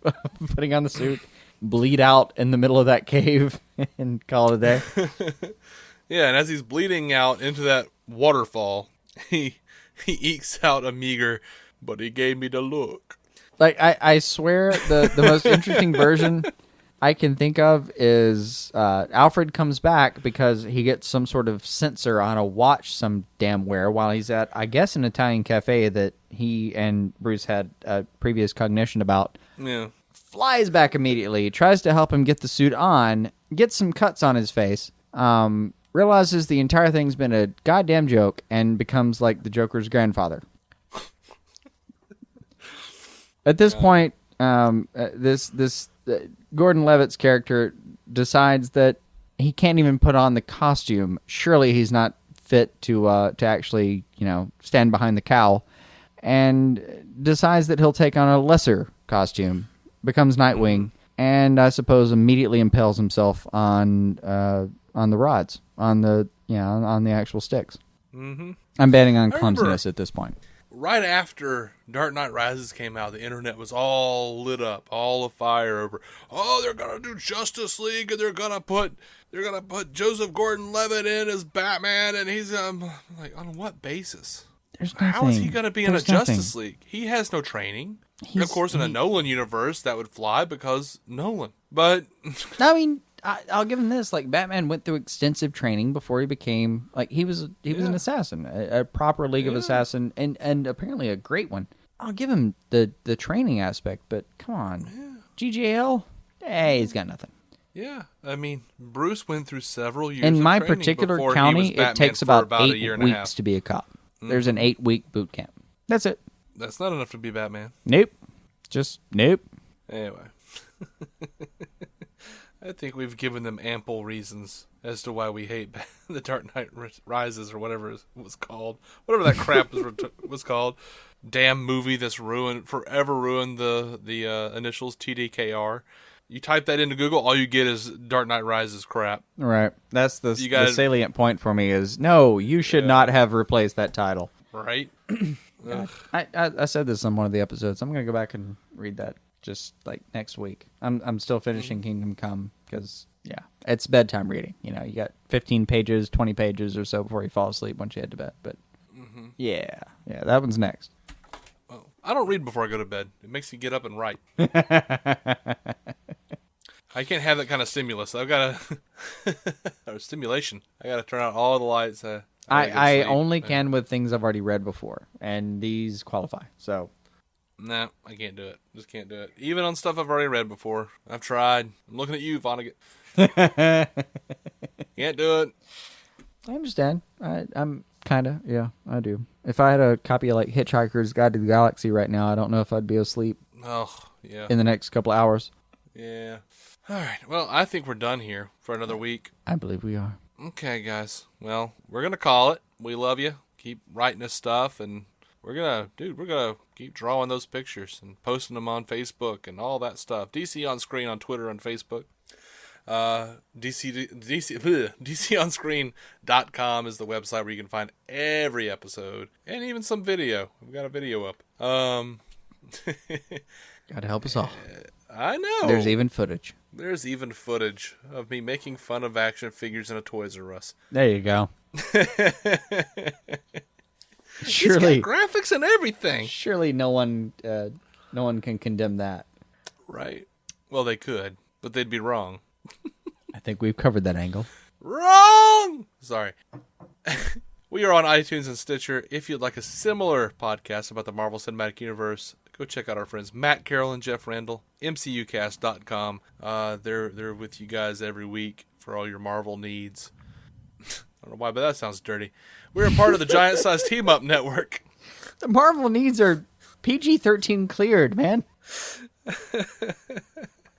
putting on the suit, bleed out in the middle of that cave, and call it a day. Yeah, and as he's bleeding out into that waterfall, he ekes out a meager, but he gave me the look. Like, I swear the most interesting version I can think of is Alfred comes back because he gets some sort of sensor on a watch some damn where while he's at, I guess, an Italian cafe that he and Bruce had previous cognition about. Yeah. Flies back immediately, tries to help him get the suit on, gets some cuts on his face, realizes the entire thing's been a goddamn joke, and becomes like the Joker's grandfather. At this point, this Gordon-Levitt's character decides that he can't even put on the costume. Surely he's not fit to actually, stand behind the cowl, and decides that he'll take on a lesser costume, becomes Nightwing, and I suppose immediately impales himself on the rods, on the actual sticks. Mm-hmm. I'm betting on clumsiness at this point. Right after Dark Knight Rises came out, the internet was all lit up, all afire over, they're gonna do Justice League, and they're gonna put Joseph Gordon-Levitt in as Batman, and he's like, on what basis? There's nothing. How is he gonna be in a Justice League? He has no training. Of course, in a Nolan universe, that would fly because Nolan. But I mean, I'll give him this. Like, Batman went through extensive training before he became, like, he was an assassin, a proper League of Assassin, and apparently a great one. I'll give him the training aspect, but come on. GGL? Hey, he's got nothing. Yeah, I mean, Bruce went through several years in of my training particular before county, he was Batman it takes for about 8 weeks to be a cop. There's an 8-week boot camp. That's it. That's not enough to be Batman. Nope. Just nope. Anyway. I think we've given them ample reasons as to why we hate The Dark Knight Rises, or whatever it was called. Whatever that crap was called. Damn movie that's forever ruined the initials TDKR. You type that into Google, all you get is Dark Knight Rises crap. Right. That's the salient point for me is, no, you should not have replaced that title. Right? I said this on one of the episodes. I'm going to go back and read that just like next week. I'm still finishing Kingdom Come because, it's bedtime reading. You got 15 pages, 20 pages or so before you fall asleep once you head to bed. But yeah, that one's next. Well, I don't read before I go to bed. It makes me get up and write. I can't have that kind of stimulus. I've got or stimulation. I got to turn out all the lights. I only can with things I've already read before, and these qualify. So Nah, I can't do it. Just can't do it. Even on stuff I've already read before. I've tried. I'm looking at you, Vonnegut. Can't do it. I understand. I'm kind of, yeah, I do. If I had a copy of like Hitchhiker's Guide to the Galaxy right now, I don't know if I'd be asleep Oh, yeah. in the next couple hours. Yeah. All right. Well, I think we're done here for another week. I believe we are. Okay, guys. Well, we're going to call it. We love you. Keep writing us stuff, and we're going to keep drawing those pictures and posting them on Facebook and all that stuff. DC On Screen on Twitter and Facebook. DCOnscreen.com is the website where you can find every episode and even some video. We've got a video up. Gotta help us all. I know. There's even footage. There's even footage of me making fun of action figures in a Toys R Us. There you go. Surely, it's got graphics and everything. Surely no one can condemn that. Right. Well, they could, but they'd be wrong. I think we've covered that angle. Wrong! Sorry. We are on iTunes and Stitcher. If you'd like a similar podcast about the Marvel Cinematic Universe, go check out our friends Matt Carroll and Jeff Randall, MCUcast.com. They're with you guys every week for all your Marvel needs. I don't know why, but that sounds dirty. We're a part of the Giant Size Team Up Network. The Marvel needs are PG-13 cleared, man.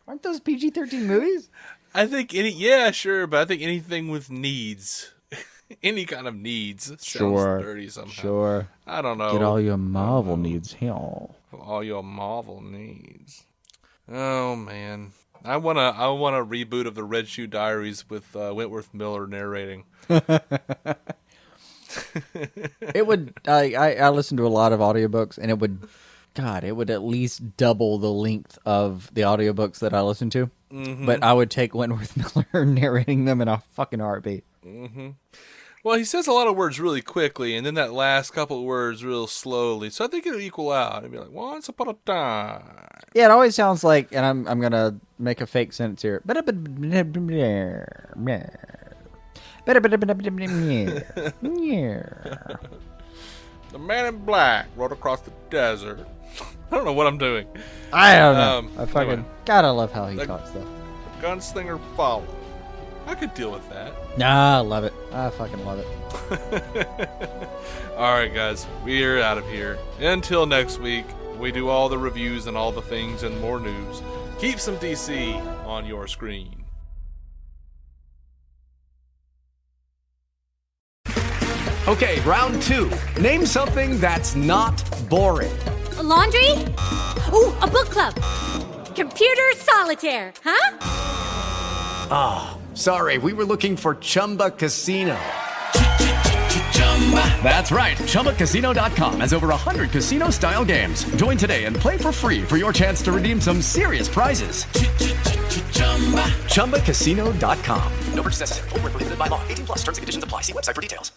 Aren't those PG-13 movies? I think but I think anything with needs, any kind of needs, sounds dirty somehow. Sure. I don't know. Get all your Marvel needs here. All your Marvel needs. Oh man, I want a reboot of the Red Shoe Diaries with Wentworth Miller narrating. It would. I listen to a lot of audiobooks, and it would at least double the length of the audiobooks that I listen to. Mm-hmm. But I would take Wentworth Miller narrating them in a fucking heartbeat. Mm-hmm. Well, he says a lot of words really quickly, and then that last couple of words real slowly. So I think it'll equal out. It'll be like, once upon a time. Yeah, it always sounds like, and I'm going to make a fake sentence here. The man in black rode across the desert. I don't know what I'm doing. I don't know. I fucking anyway. gotta love how he talks though. The gunslinger followed. I could deal with that. Nah, I love it. I fucking love it. All right, guys, we are out of here. Until next week, we do all the reviews and all the things and more news. Keep some DC on your screen. Okay, round two. Name something that's not boring. A laundry? Ooh, a book club. Computer solitaire, huh? Sorry, we were looking for Chumba Casino. That's right. ChumbaCasino.com has over 100 casino-style games. Join today and play for free for your chance to redeem some serious prizes. ChumbaCasino.com. No purchase necessary. Void where prohibited by law. 18+ terms and conditions apply. See website for details.